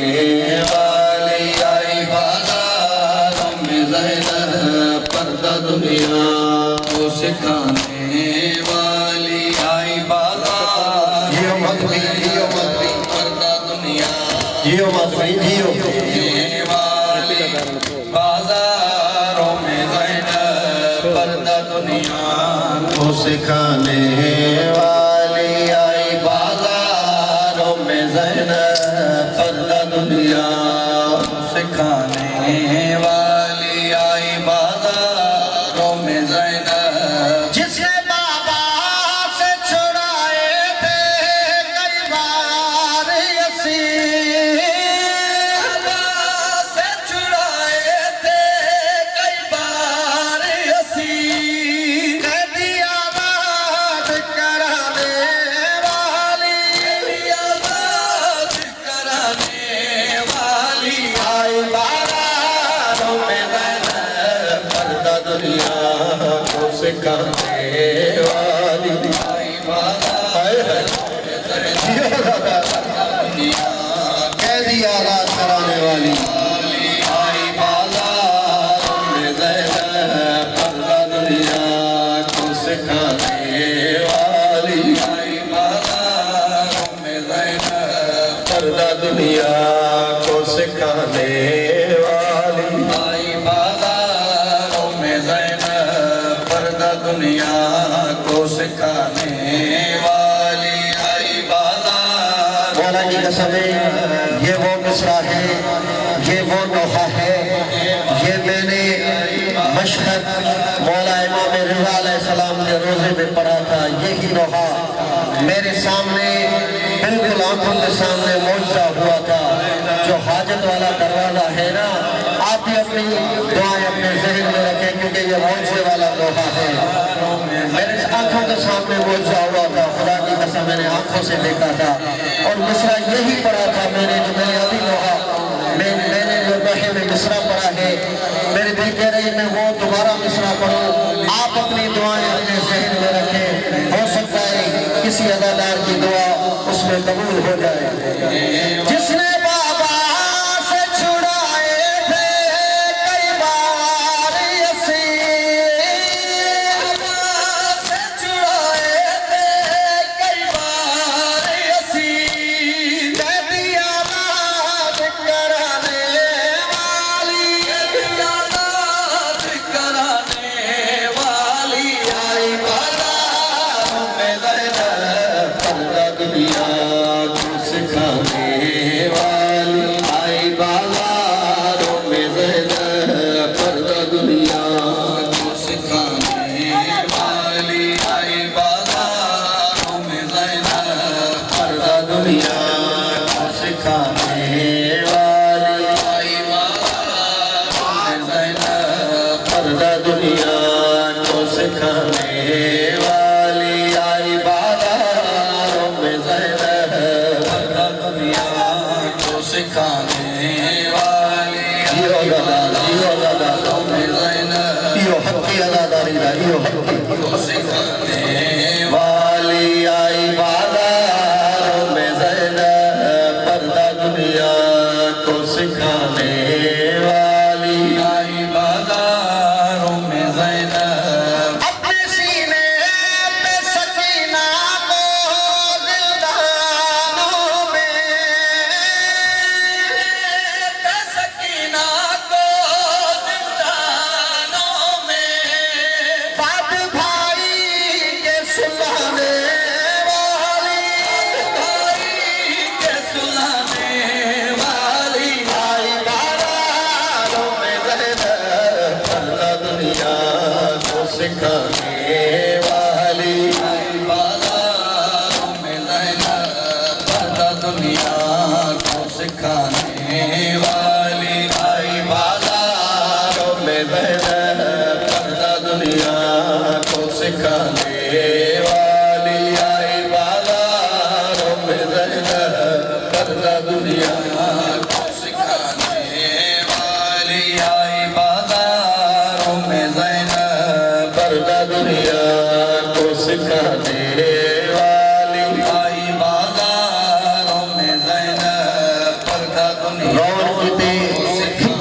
والی آئی بازاروں میں زینب پردہ دنیا کو سکھانے والی آئی بازاروں جیو مدنی جیو مدنی پردہ دنیا جیو مدنی جیو والی بازاروں میں زینب پردہ دنیا کو سکھانے والی آئی بازاروں میں زینب پردہ دنیا کو سکھانے والی آئی بازاروں میں زینب جس نے بابا سے چھڑائے تھے کئی بار اسیر سے چھڑائے تھے کئی بار اسیر قیدی آباد کرا سکھانے والی آئی بازار قیدی آزاد کرانے والی آئی بازار میں زینب پردہ دنیا کو سکھانے والی آئی بازار میں زینب پردہ دنیا کو سکھانے والی آئی بازاروں میں زینب پردہ دنیا کو سکھانے والی آئی بازار مولا کی قسم ہے یہ وہ مصرع ہے یہ وہ نوحہ ہے یہ میں نے مشہد مولا امام رضا علیہ السلام کے روزے میں پڑھا تھا یہی نوحہ میرے سامنے بالکل آنکھوں کے سامنے معجزہ ہوا تھا جو حاجت والا دروازہ ہے نا آپ بھی اپنی دعائیں اپنے ذہن میں رکھیں کیونکہ یہ معجزے والا نوحہ ہے میرے آنکھوں کے سامنے معجزہ ہوا تھا خدا کی قسم میں نے آنکھوں سے دیکھا تھا اور مصرع یہی پڑھا تھا میں نے جو میں نے ابھی نوحہ میں نے جو نوحے میں مصرع پڑھا ہے میرے دل کہہ رہی میں وہ دوبارہ مصرع پڑھوں آپ اپنی دعائیں اپنے ذہن میں رکھیں ہو سکتا ہے کسی عزادار کی دعا اس میں قبول ہو جائے جس نے بابا سے چھڑائے تھے کئی بار اسیر سے چھڑائے تھے کئی بار اسیر قیدی آزاد کرانے والی قیدی آزاد کرانے والی آئی بازاروں میں زینب پردہ دنیا کو سکھانے والی آئی بازاروں میں زینب پردہ دنیا کو سکھانے والی آئی بازاروں میں زینب پردہ دنیا کو سکھانے والی آئی بازاروں میں زینب پردہ دنیا کو سکھانے والی آئی بازاروں میں زینب پردہ دنیا کو سکھانے والی آئی بازاروں میں زینب یہ حقی عزاداری دا یہ حقی کو سکھانے والی آئی بازاروں میں زینب پردہ دنیا کو سکھانے والی آئی بازاروں میں زینب اپنے سینے پہ سکینہ کو زندانوں میں پہ سکینہ کو زندانوں میں بات بھائی کے سلانے والی بھائی کے سلانے والی آئی بازاروں میں زینب پردہ دنیا کو سکھانے والی آئی بازاروں میں زینب پردہ دنیا کو سکھانے والی آئی بازاروں میں زینب پردہ دنیا کو سکھانے والی آئی بازاروں میں زینب پردہ دنیا کو سکھانے والی آئی بازاروں میں زینب پردہ دنیا کو سکھانے والی آئی بازاروں میں زینب پردہ دنیا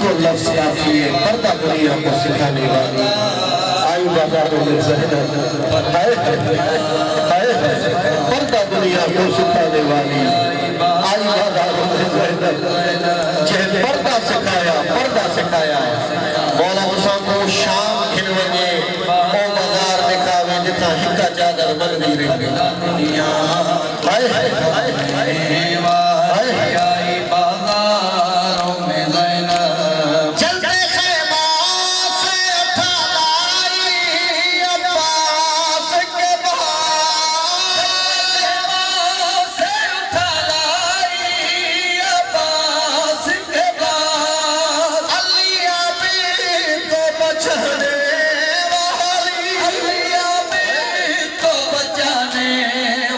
کو لفظ کافی ہے پردہ دنیا کو سکھانے والی آئی بازاروں میں زینب پردہ دنیا کو سکھانے والی آئی بازاروں میں زینب جہاں پردہ سکھایا مولا تساں کو شام کھن وجے او بازار دکھاوے جتھا ہکا چادر بندی رہے دنیا آئی بازاروں میں زینب چلتے خیموں سے اٹھا لائی عباس کے بعد سے اٹھا لائی عباس کے بعد علی ابی کو بچانے والی علی ابی کو بچانے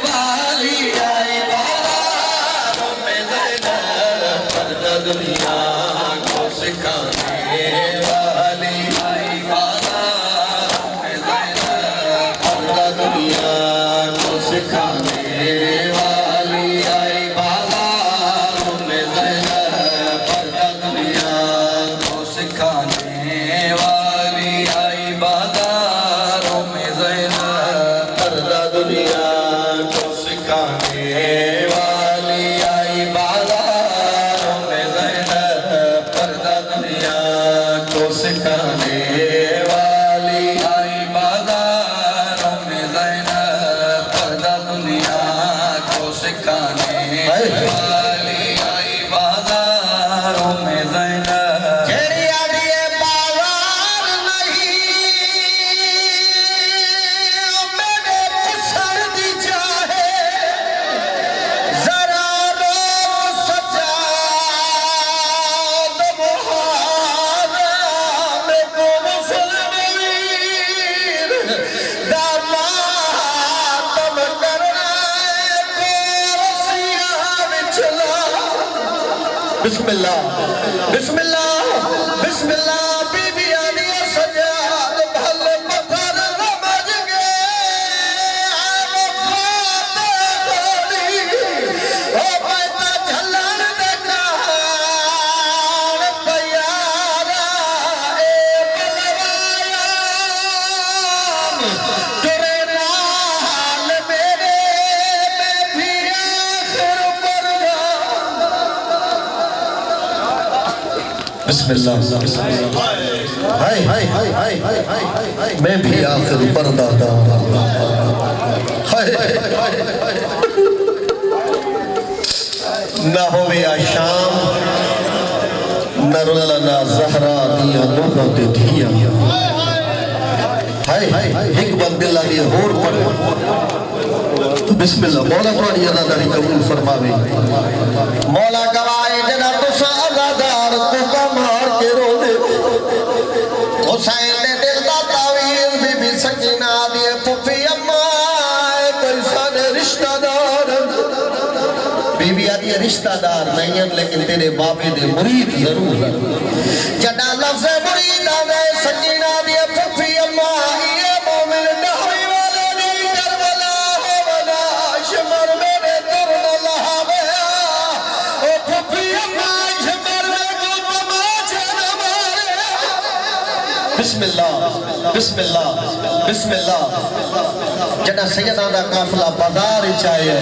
والی آئی بازاروں میں زینب سکھانے والی آئی بازاروں میں زینب پردہ دنیا کو سکھانے والی آئی بازاروں میں زینب جیڑی آدھی بازار نہیں میرے پسر دی چاہے ذرا روک سجاد محرم کو مسلمین داماد تم کرنا کو رسیاں بچلا بسم اللہ بسم اللہ بسم اللہ بی بی آنی سجاد بھل پتھر رمج گئے آم خواتے گوڑی او بیتا جھلن دکھان پیارا اے بلوایام ترے نال میرے میں بھی آخر قربان بسم اللہ میں بھی آخر پردہ نہ ہوئے شام نہ رلنا زہرا دیا نوحہ دے دیا ایک بند اللہ یہ ہور پڑھے بسم اللہ مولا تمہاری عزاداری قبول فرماوے مولا گوائے جنا تسا عزادار کو کمار کے رو دے حسین نے دل دا تعویل بی بی سکینہ دیے پھوپھی اماں کوئی سانے رشتہ دار بی بی آدھی رشتہ دار نہیں ہیں لیکن تیرے باپے دے مرید ضرور ہے جڑا لفظ مرید آوے سکینہ دیے پھوپھی اماں یہ مومن ڈہوی والے نہیں کربلا ہو بنا شمر میرے درن لہاوے او پھوپھی اماں شمر میں کو تماچے نہ مارے بسم اللہ بسم اللہ بسم اللہ جنا سیدہ دا قافلہ بازار چاہے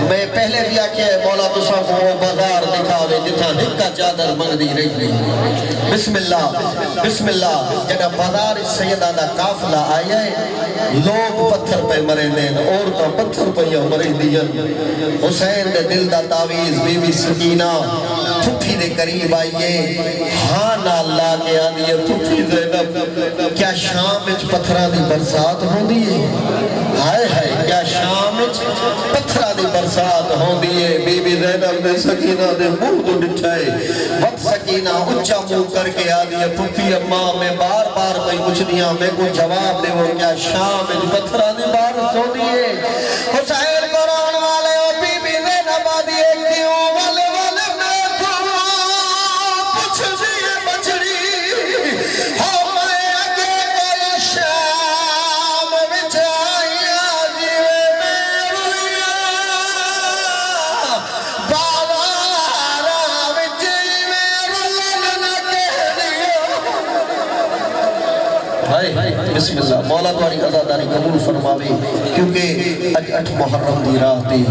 میں پہلے بھی آکے مولا تسا کو وہ بازار دکھاوے جتھا نکا چادر مندی رہی بسم اللہ جنا بازار سیدہ دا قافلہ آئے لوگ پتھر پہ مرے دین عورتوں پتھر پہ مرے دین حسین دے دل دا تعویز بی بی سکینہ پھپھی دے قریب آئیے ہاں نا اللہ کے آدھیے پھپھی زینب کیا شام اچ پتھرہ دی برسات ہوں دیئے ہائے ہائے کیا شام اچ پتھرہ دی برسات ہوں دیئے بی بی زینب نے سکینہ دے منہ کو ڈٹھائے وقت سکینہ اچھا منہ کر کے آدھیے پھپھی اماں میں بار بار کوئی کچھ دیا میں کو جواب دے وہ کیا شام اچ پتھرہ دی بارش ہوں دیئے حسین قرآن والے اور بی بی زینب آدھیے کیوں والے والے میں تو پچھ دیئے بچڑی ہو میں اگے کوئی شام بچایا جیوے میریا بازارا بچیوے رلن نہ کہہ دیا بسم اللہ مولا تمہاری عزاداری قبول فرماوے کیونکہ اج 8 محرم دی رات دی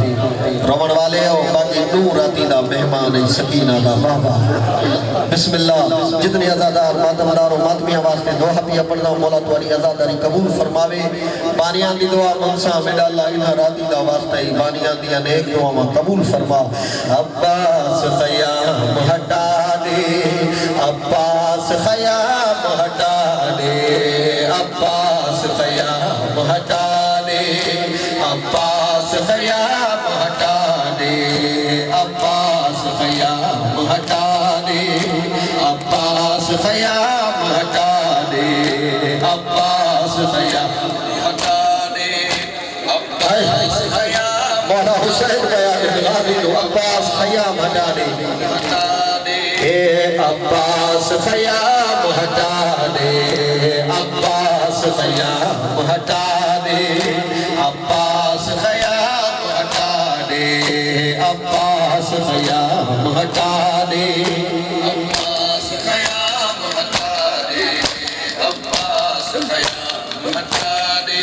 روان والے ہو باقی 2 راتی دا مہمان سکینہ دا بابا بسم اللہ جتنے عزادار ماتمدار و ماتمیاں واسطے دعا پیا پڑھنا مولا تمہاری عزاداری قبول فرماوے بانیاں دی دعا منسا میڈا اللہ انہا راتی دا واسطہ بانیاں دیا نیک دعا ماں قبول فرما عباس خیام ہٹا دے عباس خیام ہٹا دے عباس خیام ہٹا دے عباس خیام ہٹا دے عباس خیام ہٹا دے عباس خیام ہٹا دے عباس خیام ہٹا دے عباس خیام مولا حسین گیا ابلاغی دو عباس خیام ہٹا دے اے عباس خیام ہٹا دے عباس خیام ہٹا دے عباس خیام ہٹا دے عباس خیام ہٹا دے عباس خیام ہٹا دے عباس خیام ہٹا دے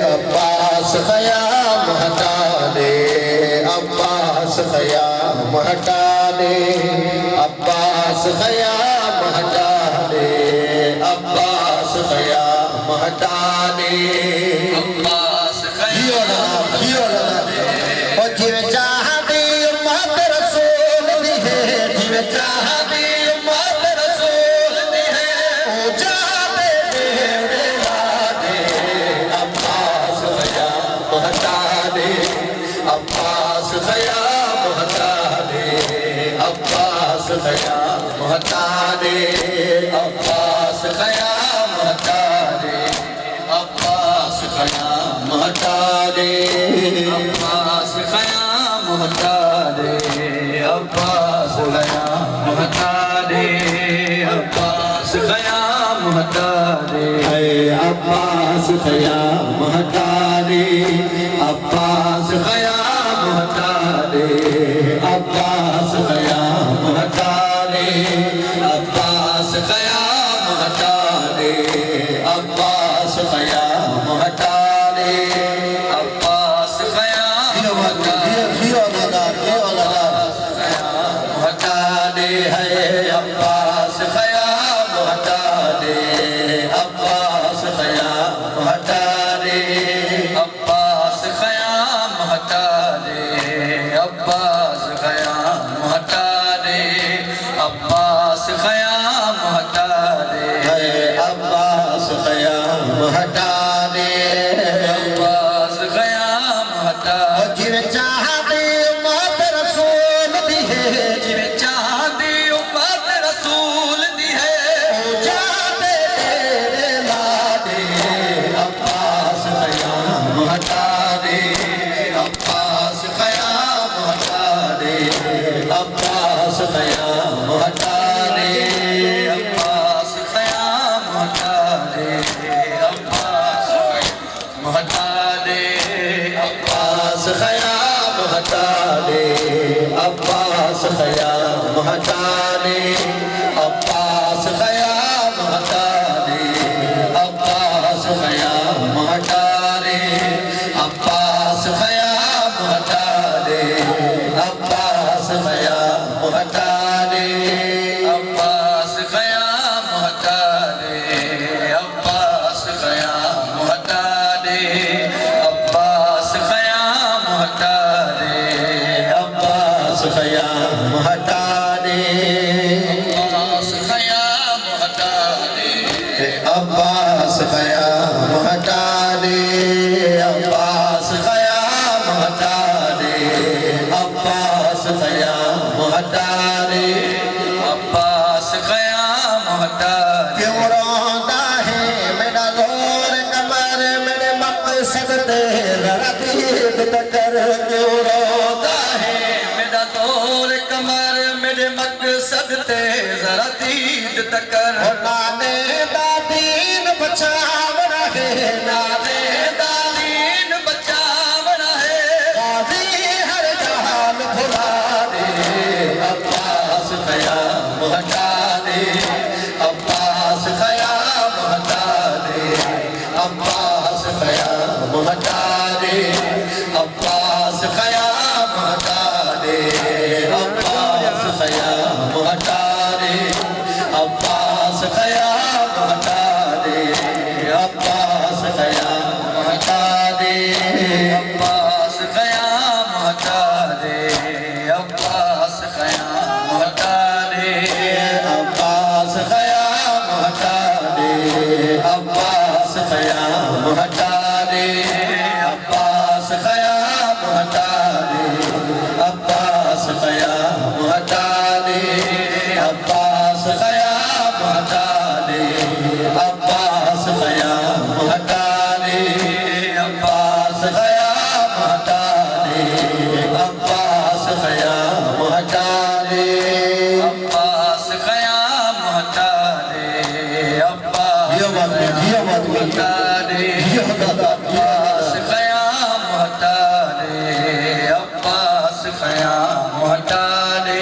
عباس خیام ہٹا دے عباس خیام ہٹا دے عباس خیام ہٹا دے دے عباس خیام مہتا دے او جیویں چاہ دی امت رسول دی ہے جیویں چاہ دی امت رسول دی ہے او چاہ دے میرے لادے عباس خیام مہتا دے عباس خیام مہتا دے عباس خیام مہتا دے عباس خیام مہتا دے عباس خیام مہتا دے عباس خیام مہتا دے عباس خیام مہتا دے عباس خیام مہتا دے عباس خیام مہتا دے عباس خیام مہتا دے عباس خیام مہتا دے عباس خیام مہتا دے عباس خیام مہتا دے عباس خیام مہتا دے ہے عباس خیام مہتا دے عباس خیام مہتا دے عباس خیام مہتا دے عباس خیام مہتا دے عباس خیام مہتا دے عباس خیام مہتا دے عباس خیام مہتا دے جیویں چاہ دی امت رسول دی ہے جیویں چاہ دی امت رسول دی ہے او چاہ دے تیرے لادے عباس خیام مہتا دے عباس خیام مہتا دے عباس خیام مہتا دے عباس خیام مہتا دے عباس مہتا دے عباس خیام مہتا دے عباس خیام مہتا دے عباس خیام مہتا دے عباس خیام مہتا دے عباس خیام مہتا دے عباس خیام مہتا دے عباس خیام مہتا دے عباس خیام مہتا دے عباس خیام مہتا دے عباس خیام مہتا دے عباس خیام مہتا دے عباس خیام مہتا دے عباس خیام مہتا دے عباس خیام مہتا دے عباس خیام مہتا دے کیوں روتا ہے میرا زور کمر میرے مقصد تے ذرا دید تکر کیوں روتا ہے میرا زور کمر میرے مقصد تے ذرا دید تکر نانے دا دین بچاو رہے نانے دا دین بچاو رہے غازی ہر جہان بھلا دے عباس خیام مہتا دے عباس خیام مہتا دے عباس خیام مہتا دے عباس خیام مہتا دے عباس خیام مہتا دے عباس خیام مہتا دے عباس خیام مہتا دے عباس خیام مہتا دے عباس خیام مہتا دے عباس خیام مہتا دے عباس خیام مہتا دے عباس خیام مہتا دے عباس خیام مہتا دے عباس خیام مہتا دے عباس خیام مہتا دے عباس خیام مہتا دے عباس خیام مہتا دے عباس خیام مہتا دے عباس مہتا دے عباس خیام مہتا دے عباس خیام مہتا دے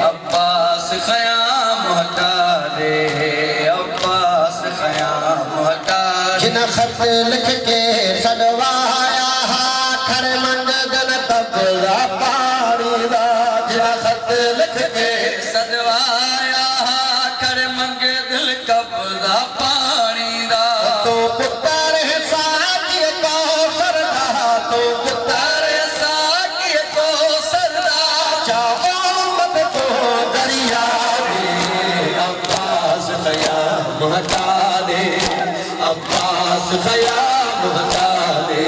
عباس خیام مہتا دے عباس خیام مہتا دے جن خط لکھ کے سڑوایا کھر منگ دن قبضہ پانی دا جن خط لکھ کے سڑوایا کھر منگ دل قبضہ پانی دا تو پتر ہے دے عباس خیام ہٹا دے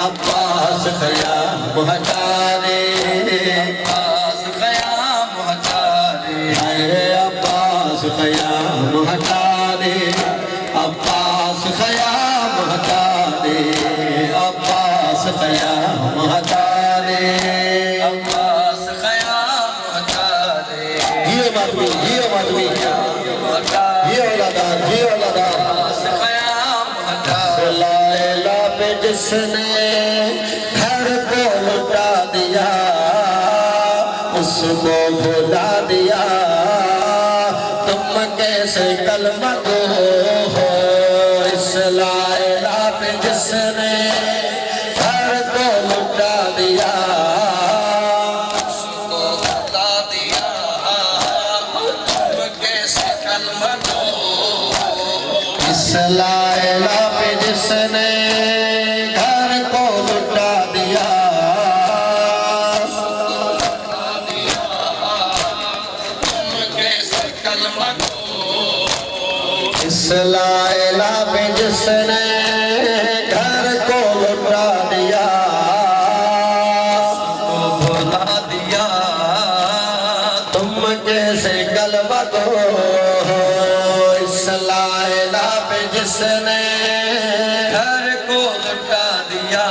عباس خیام ہٹا دے عباس خیام ہٹا دے عباس خیام ہٹا دے عباس خیام ہٹا دے عباس خیام ہٹا دے عباس خیام ہٹا دے یہ مادوی یہ اولادار عباس خیام ہٹا دے لیلا پہ جس نے گھر کو لٹا دیا اس کو بھلا دیا تم کیسے کلمہ گو ہو اس لیلا پہ جس نے گھر کو لٹا دیا اس کو بھلا دیا تم کیسے کلمہ گو اس لیلا پہ جس نے گھر کو لٹا دیا تم کیسے کلمہ گو اس لیلا پہ جس نے گھر کو لٹا دیا اس کو بھلا دیا تم کیسے کلمہ گو اس لیلا پہ جس نے گھر کو لٹا دیا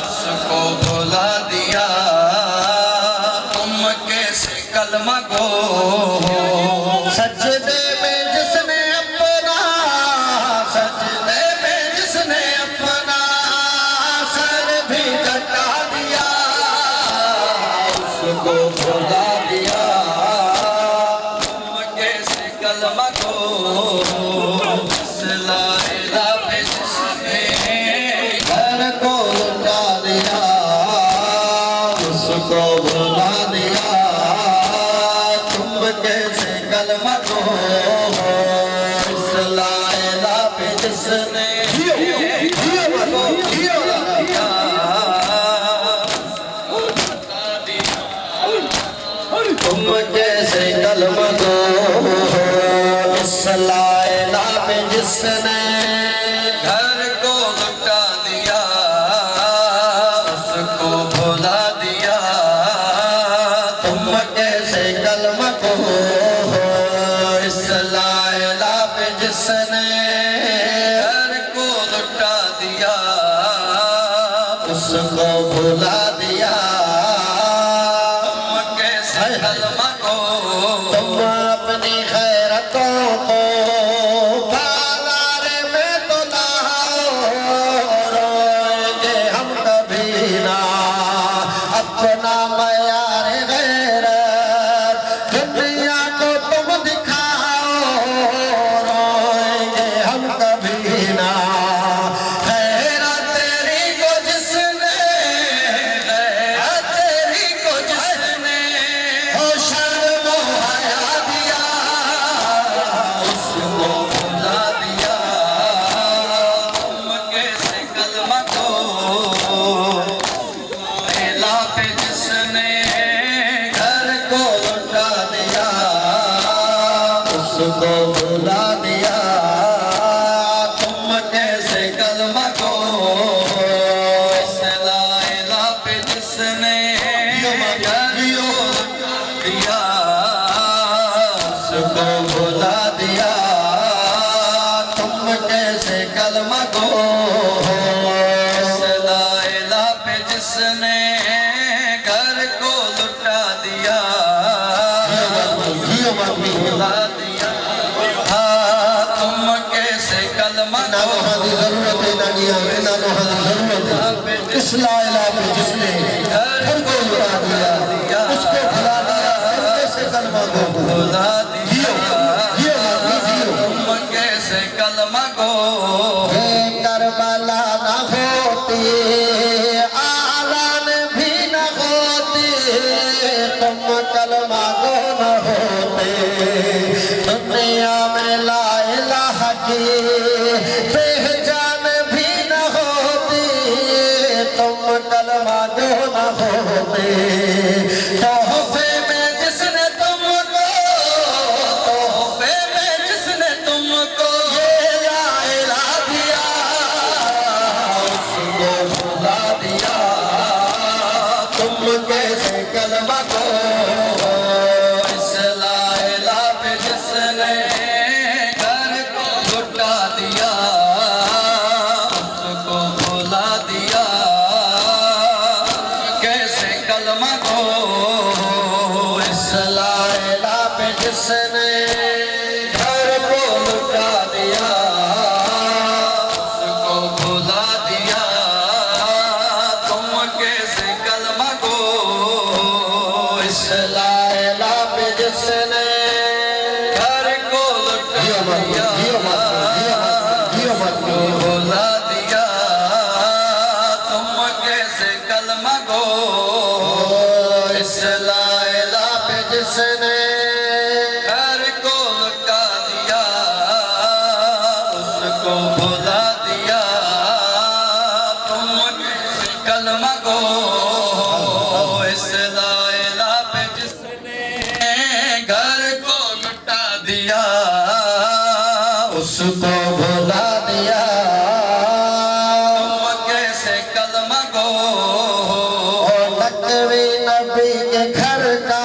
اس کو بھلا دیا تم کیسے کلمہ گو سجدے میں جس نے اپنا سجدے میں جس نے اپنا سر بھی کٹا دیا اس کو بھلا دیا تم کیسے کلمہ گو اس لیلا پہ جس نے گھر کو لٹا دیا اس کو بھلا دیا تم کیسے کلمہ گو اس لیلا پہ جس نے تم کیسے کلمہ گو اس لیلا پہ جس نے گھر کو لٹا دیا اس کو بھلا دیا تم کیسے کلمہ گو اس لیلا پہ جس نے گھر کو لٹا دیا اس کو بھلا دیا تم کیسے کلمہ گو تم اپنی خیرتوں کو بازار میں تو لاؤ روئیں گے ہم کبھی نہ اپنا معیار غیرت دنیا کو تم دکھاؤ روئیں گے ہم کبھی نہ غیرت تیری کو جس نے غیرت تیری کو جس نے ہو شرم و حیا دیا اس کو بھلا دیا تم کیسے کلمہ گو لیلا پہ جس نے گھر کو لٹا دیا اس کو بھلا دیا تم کیسے کلمہ گو اس لیلا پہ جس نے گھر کو دیا اس کو بھلا دیا تم کیسے کلمہ گو اس لیلا پہ جس نے گھر کو لٹا دیا بھلا دیا تم کیسے کلمہ گو اس لیلا پہ جس نے گھر کو لٹا دیا اس کو بھلا دیا تم کیسے کلمہ گو بھلا دیا تم کیسے کلمہ گو کربلا نہ ہوتی آلان بھی نہ ہوتی تم کلمہ گو نہ ہوتے دنیا میں لا الہ کی پہچان بھی نہ ہوتی تم کلمہ گو نہ ہوتے تحفے میں جس نے تم کو تحفے میں جس نے تم کلمہ کو اس لا الہ پہ جس نے گھر کو لٹا دیا اس کو بھلا دیا کیسے کلمہ کو اس لا الہ پہ جس نے گھر کو لٹا دیا اس کو بھلا دیا تم کیسے کلمہ کو اس لا الہ پہ جس نے گھر کو لٹا دیا بھلا دیا تم کیسے کلمہ کو اس لا الہ پہ جس نے گھر کو لٹا دیا اس کو بھلا دیا تم کیسے کلمہ کو اس لا الہ پہ جس نے گھر کو لٹا دیا اس کو بھلا دیا تم کیسے کلمہ کو نقوی نبی کے گھر کا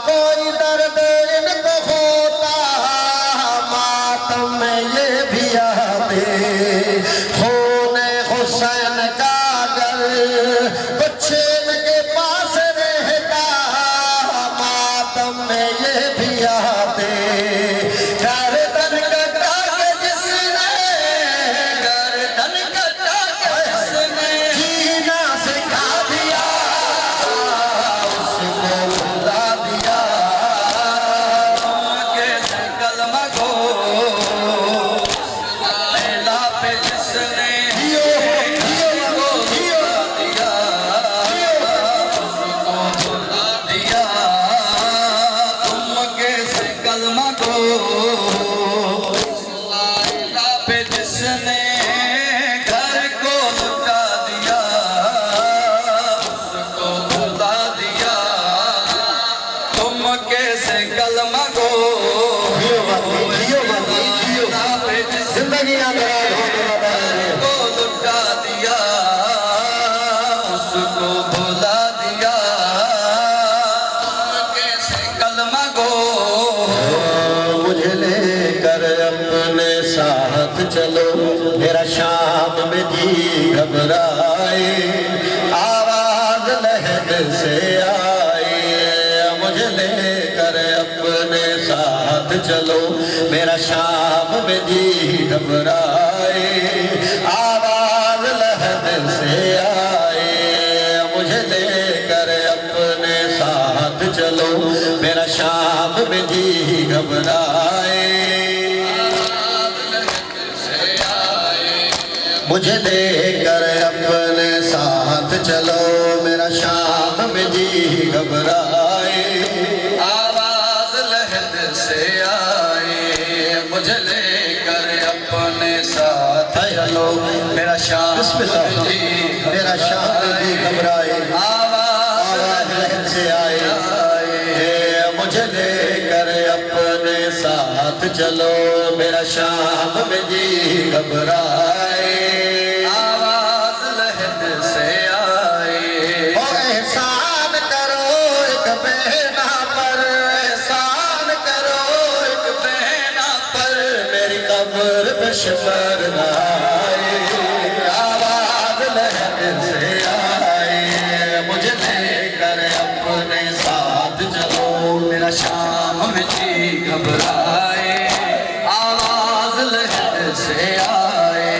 کوئی درد ان کو ہوتا ماتم میں یہ بھی آتے خون حسین کا گر کچھ ان کے پاس رہتا ماتم میں یہ بھی آتے گردن کٹا کے جس نے گردن کٹا کے جس نے جینا سکھا دیا اس کو بھلا دیا تم کیسے کلمہ کو لا الہ پہ جس نے گھر کو لٹا دیا اس کو بھلا دیا تم کیسے کلمہ کو لا الہ پہ جس نے گھر کو لٹا دیا اس کو بھلا دیا تم کیسے کلمہ کو زندگی نہ گھر کو لٹا دیا اس کو بھلا دیا تم کیسے کلمہ کو مجھے لے کر اپنے ساتھ چلو میرا شام میں جی گھبرائے آواز لہد سے آئی مجھے لے کر اپنے ساتھ چلو میرا شام میں جی گھبرائے آواز لہد سے آئے مجھے لے کر اپنے ساتھ چلو میرا شام میں جی گھبرائے مجھے لے کر اپنے ساتھ چلو میرا شام میں جی گھبرائے آواز لہد سے آئے مجھے لے کر اپنے ساتھ چلو میرا شام میں جی میرا شام میں جی گھبرائے آواز لہد سے آئے مجھے لے کر اپنے ساتھ چلو میرا شام میں جی گھبرائے آواز لہد سے آئے احسان کرو ایک بہنا پر احسان کرو ایک بہنا پر میری قبر پہ شمر نہ آئے آواز لہد سے آئے مجھے لے کر اپنے ساتھ چلو میرا شام میں جی گھبرائے آواز لہد سے آئے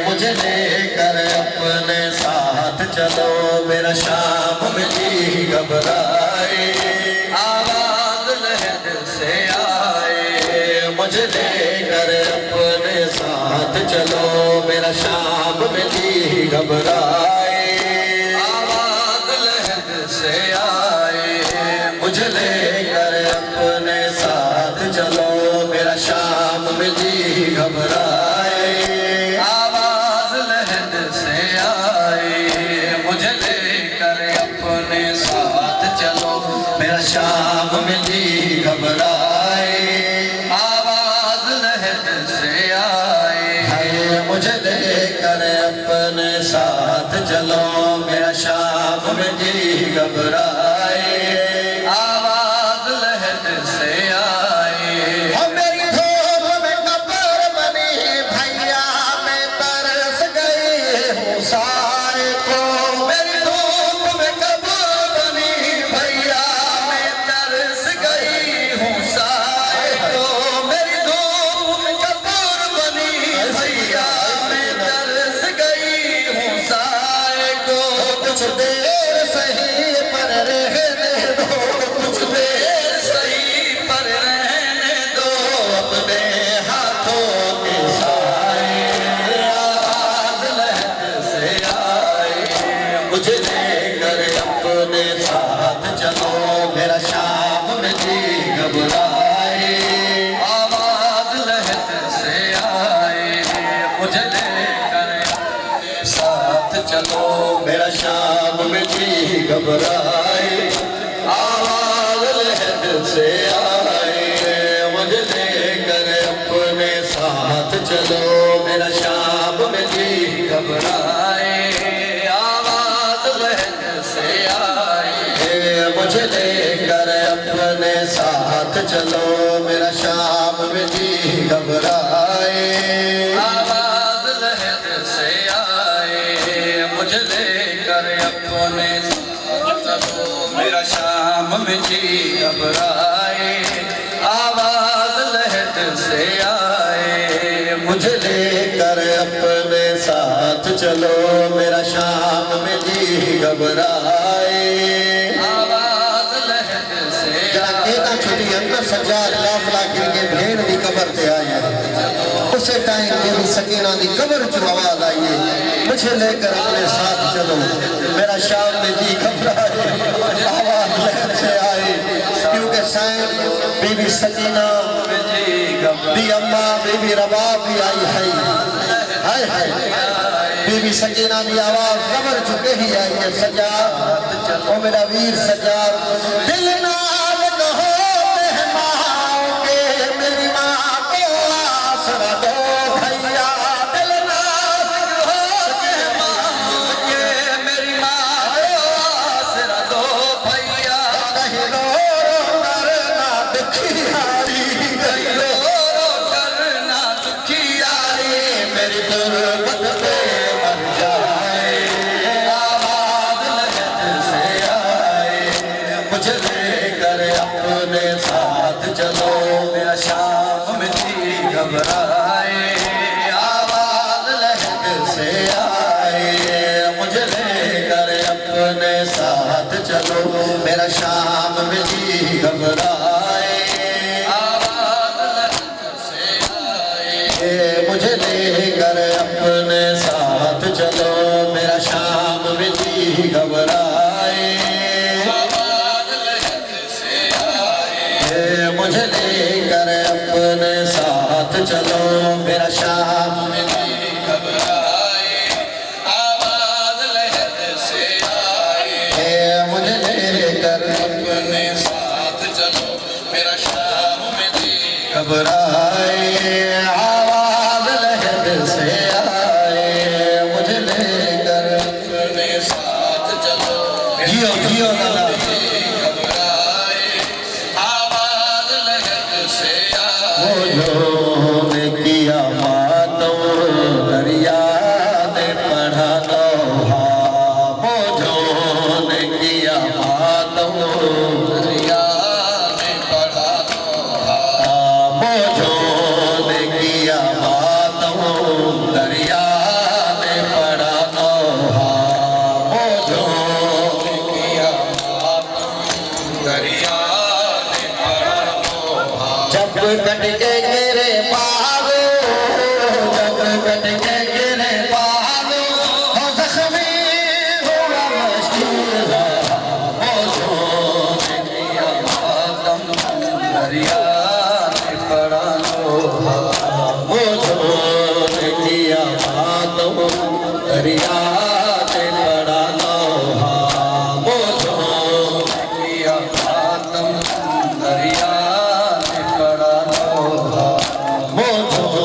مجھے لے کر اپنے ساتھ چلو میرا شام میں جی گھبرائے آواز لہد سے آئے مجھے لے کر اپنے ساتھ چلو میرا شام میں جی گھبرائے آواز لہد سے آئے مجھے لے کر اپنے ساتھ چلو میرا شام میں جی گھبرائے آواز لہد سے آئے مجھے لے کر اپنے ساتھ چلو میرا شام میں جی گھبرائے آواز لہد سے آئے مجھے لے کر اپنے ساتھ چلو میرا شام میں جی گھبرائے میں جی گھبرائے آواز لہد سے آئے مجھے لے کر اپنے ساتھ چلو میرا شام میں جی گھبرائے آواز لہد سے آئے مجھے لے کر اپنے ساتھ چلو میرا شام میں جی گھبرائے آواز لہد سے آئے مجھے لے کر اپنے ساتھ چلو میرا شام میں جی گھبرائے آواز لہد سے آئے مجھے لے کر اپنے ساتھ چلو میرا شام میں جی گھبرائے آواز لہد سے آئے چھوٹی اندر سجاد کافلہ گر کے بھیڑ دی قبر تے آئے اسے ٹائم میری سکینہ دی قبر جو آواز آئیے مجھے لے کر اپنے ساتھ چلو میرا شام میں جی گھبرائے آواز لہد سے آئے کیونکہ سائن بی بی سکینہ بی اماں بی بی رباب بھی آئی ہے بی بی سکینہ دی آواز قبر چکے ہی آئی ہے سجاد او میرا ویر سجاد دل نال کہو مہماں کے میری ماں کو آسرا دو بھیا دل نال کہو مہماں کے میری ماں کو آسرا دو بھیا کہیں رو رو کرنا دکھیاری کہیں رو رو کرنا دکھیاری میری تربت پہ مر جائے آواز لہد سے آئے مجھے لے کر اپنے ساتھ چلو میرا شام میں جی گھبرائے آواز لہد سے آئے مجھے لے کر اپنے ساتھ چلو میرا شام میں جی گھبرائے آواز لہد سے آئے مجھے لے کر اپنے ساتھ چلو میرا شام میں جی گھبرائے آواز لہد سے آئے مجھے لے کر اپنے ساتھ چلو میرا شام میں جی گھبرائے آواز لہد سے آئے مجھے لے کر اپنے ساتھ چلو میرا شام میں جی گھبرائے آواز لہد سے آئے مجھے لے کر اپنے ساتھ چلو جیو جیو لالا گھبرائے آواز لہد سے آئے موجوں نے کیا ماتم دریا نے پڑھا لوہا موجوں نے کیا ماتم دریا نے پڑھا لوہا موجوں نے کیا ماتم دریا نے پڑھا لوہا موجوں نے کیا ماتم دریا نے پڑھا لوہا جب کٹ کے گرے پاگو جب کٹ کے گرے پاگو ہو زخمی ہوا مشکورہ موجوں نے کیا ماتم دریا نے پڑھا لوہا موجوں نے کیا ماتم دریا نے پڑھا لوہا موجوں نے کیا ماتم دریا نے پڑھا لوہا موجوں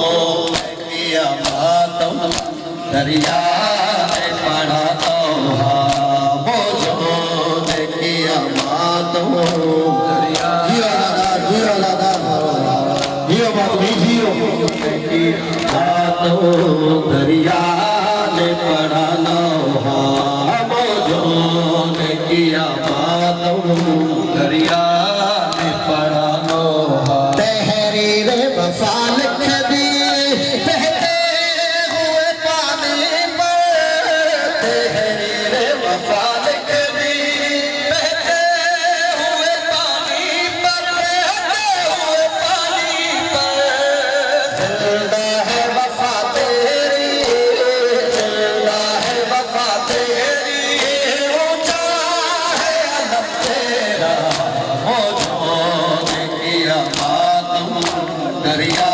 نے کیا ماتم دریا نے پڑھا لوہا موجوں نے کیا ماتم دریا جیو لادا جیو بابی جیو ماتم دریا نے پڑھا لوہا موجوں نے کیا ماتم دریا نے پڑھا لوہا تحریر وفا لکھ دی بہتے ہوئے پانی پر تحریر وفا لکھ دی بہتے ہوئے پانی پر بہتے ہوئے پانی پر زندہ ہے وفا تیری زندہ ہے وفا تیری اونچا ہے علم تیرا موجوں نے کیا ماتم دریا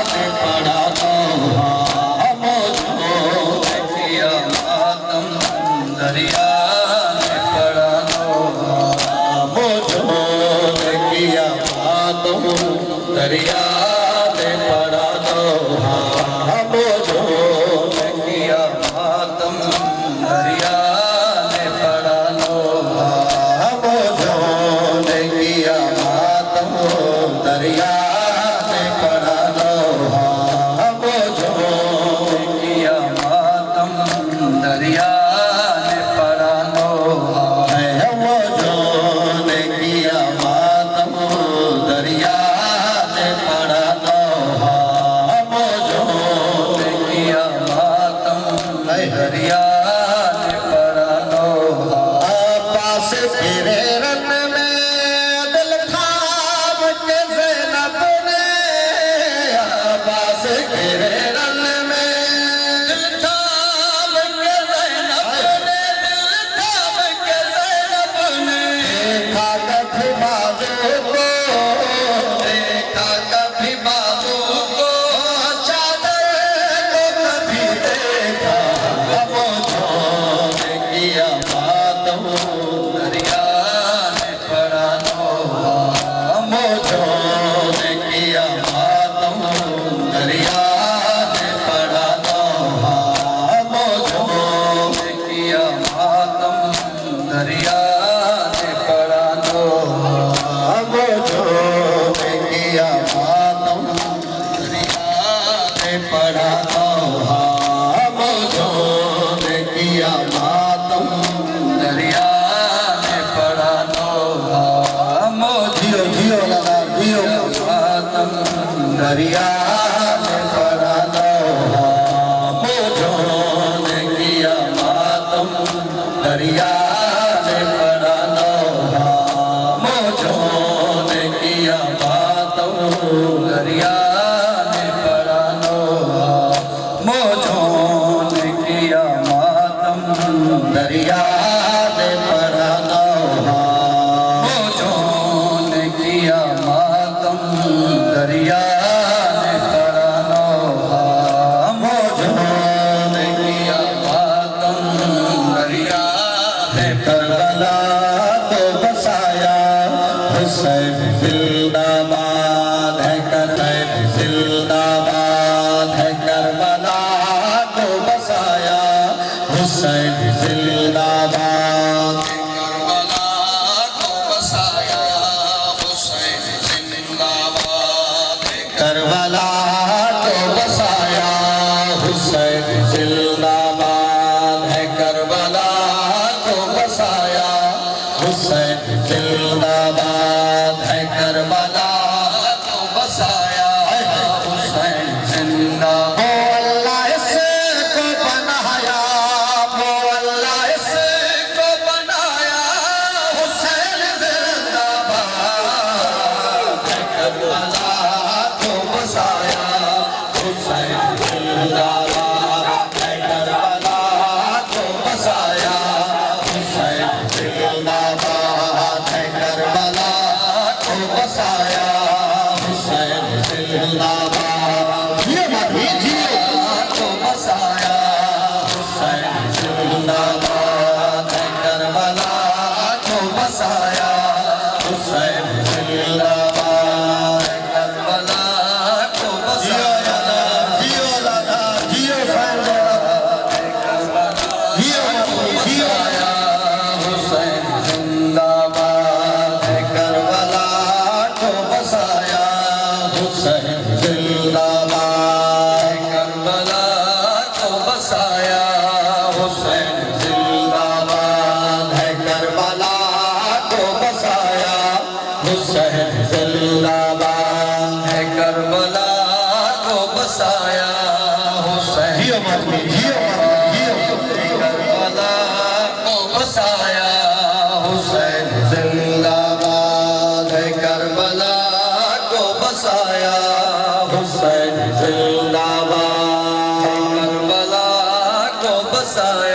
نے پڑھا لوہا موجوں نے کیا ماتم دریا بسایا حسین جیو ماتمی جیو ماتمی کربلا کو بسایا حسین زندہ باد ہے کربلا کو بسایا حسین زندہ باد کربلا کو بسایا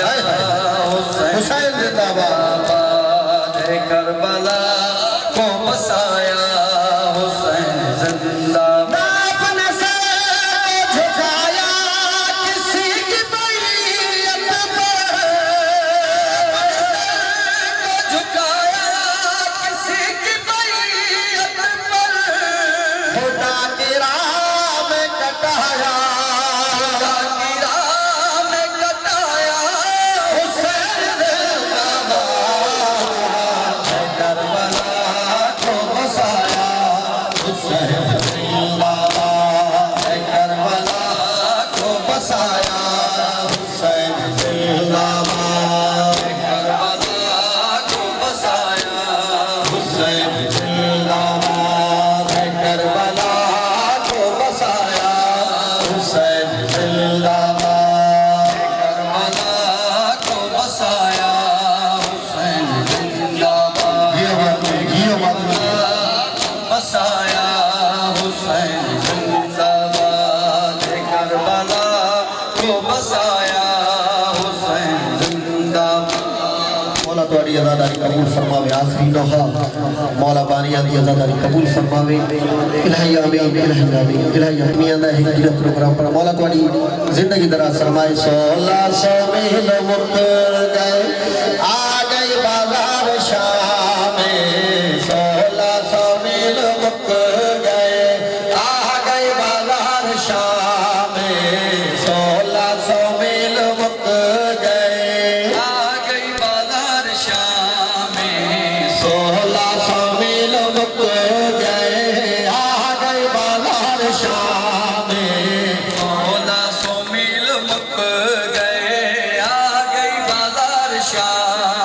حسین زندہ باد ہے کربلا کو بسایا حسین زندہ باد قبول فرماوے آخری نوحہ مولا بانیہ دی عزاداری قبول فرماوے الہی آمین الہی آمین الہی آمین ہے ہجرت پروگرام پر مولا توڑی زندگی دراز فرمائے 1600 میل مکر گئے آ گئی بازار شام میں 1600 میل مکر گئے آ گئی بازار شام میں 1600 میل مکر گئے آ گئی بازار شام 1600 میل مکر گئے آ گئی بازار شام 1600 میل مکر گئے آ گئی بازار شام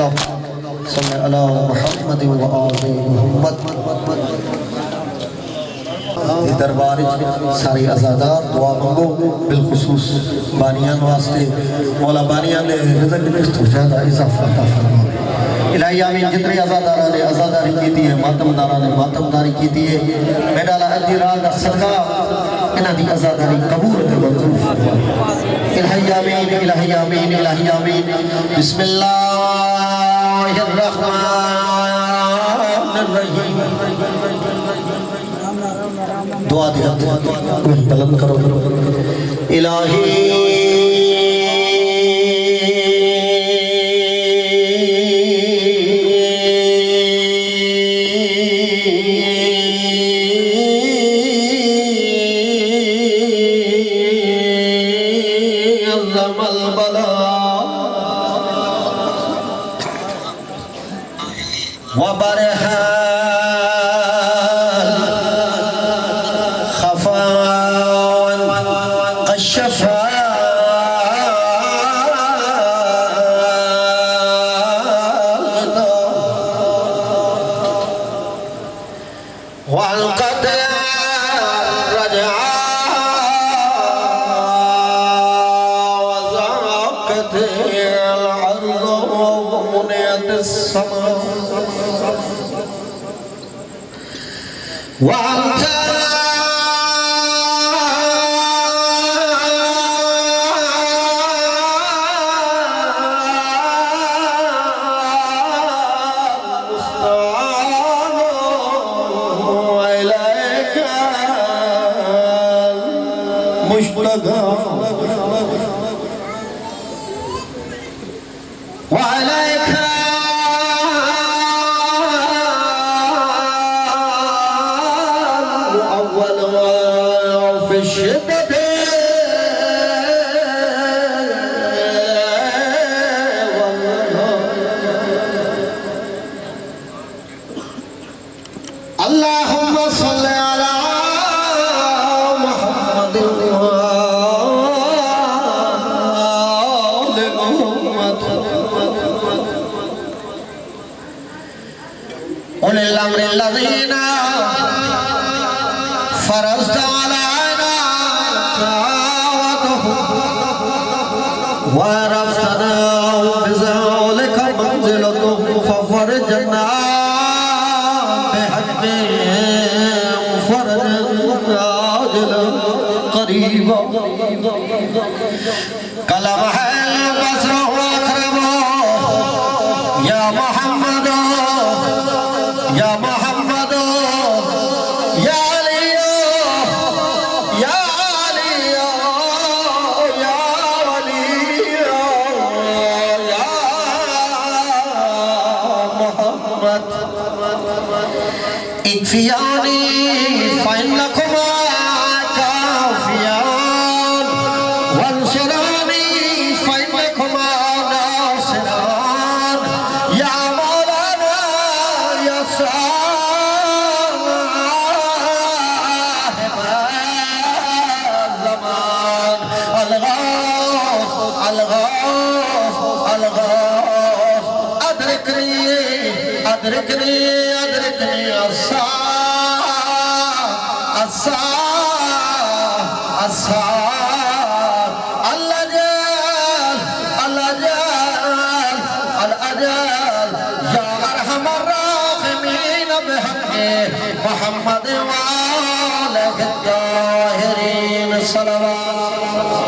مولا صلی علی محمد و آل محمد دربار ساری ازادار دعا منگو بالخصوص بانیان واسطے مولا بانیان نے رزق نست ہو زیادہ اضافہ عطا فرما الہی آمین جتنی ازادارہ نے ازاداری کی دی ہے ماتمدارہ نے ماتمداری کی دی ہے میرا لعدی راہ دا صدقہ انہا دی ازاداری قبول دے منظور فرما الہی آمین الہی آمین الہی آمین بسم اللہ الرحمن الرحیم دعا دیا بلند کرو الہی عظم البلاء وبرها وأنت المستعان وإليك المشتكى وعليك في الشدة اللهم صل على محمد وآل محمد أولي الأمر الذين فرضت علينا طاعتهم ورفتنا بذلك منزلتهم ففرجنا بحقهم فرجا عاجلا قريبا كلمح البصر واقرب يا محمد يا محمد يا اكفياني فإنكما كافيان وانصراني فإنكما ناصران يا مولانا يا صاحب الزمان الغوث الغوث الغوث أدركني أدركني أدركني الساعة الأجل الأجل الأجل يا أرحم الراحمين بحق محمد وآله الطاهرين الصلوات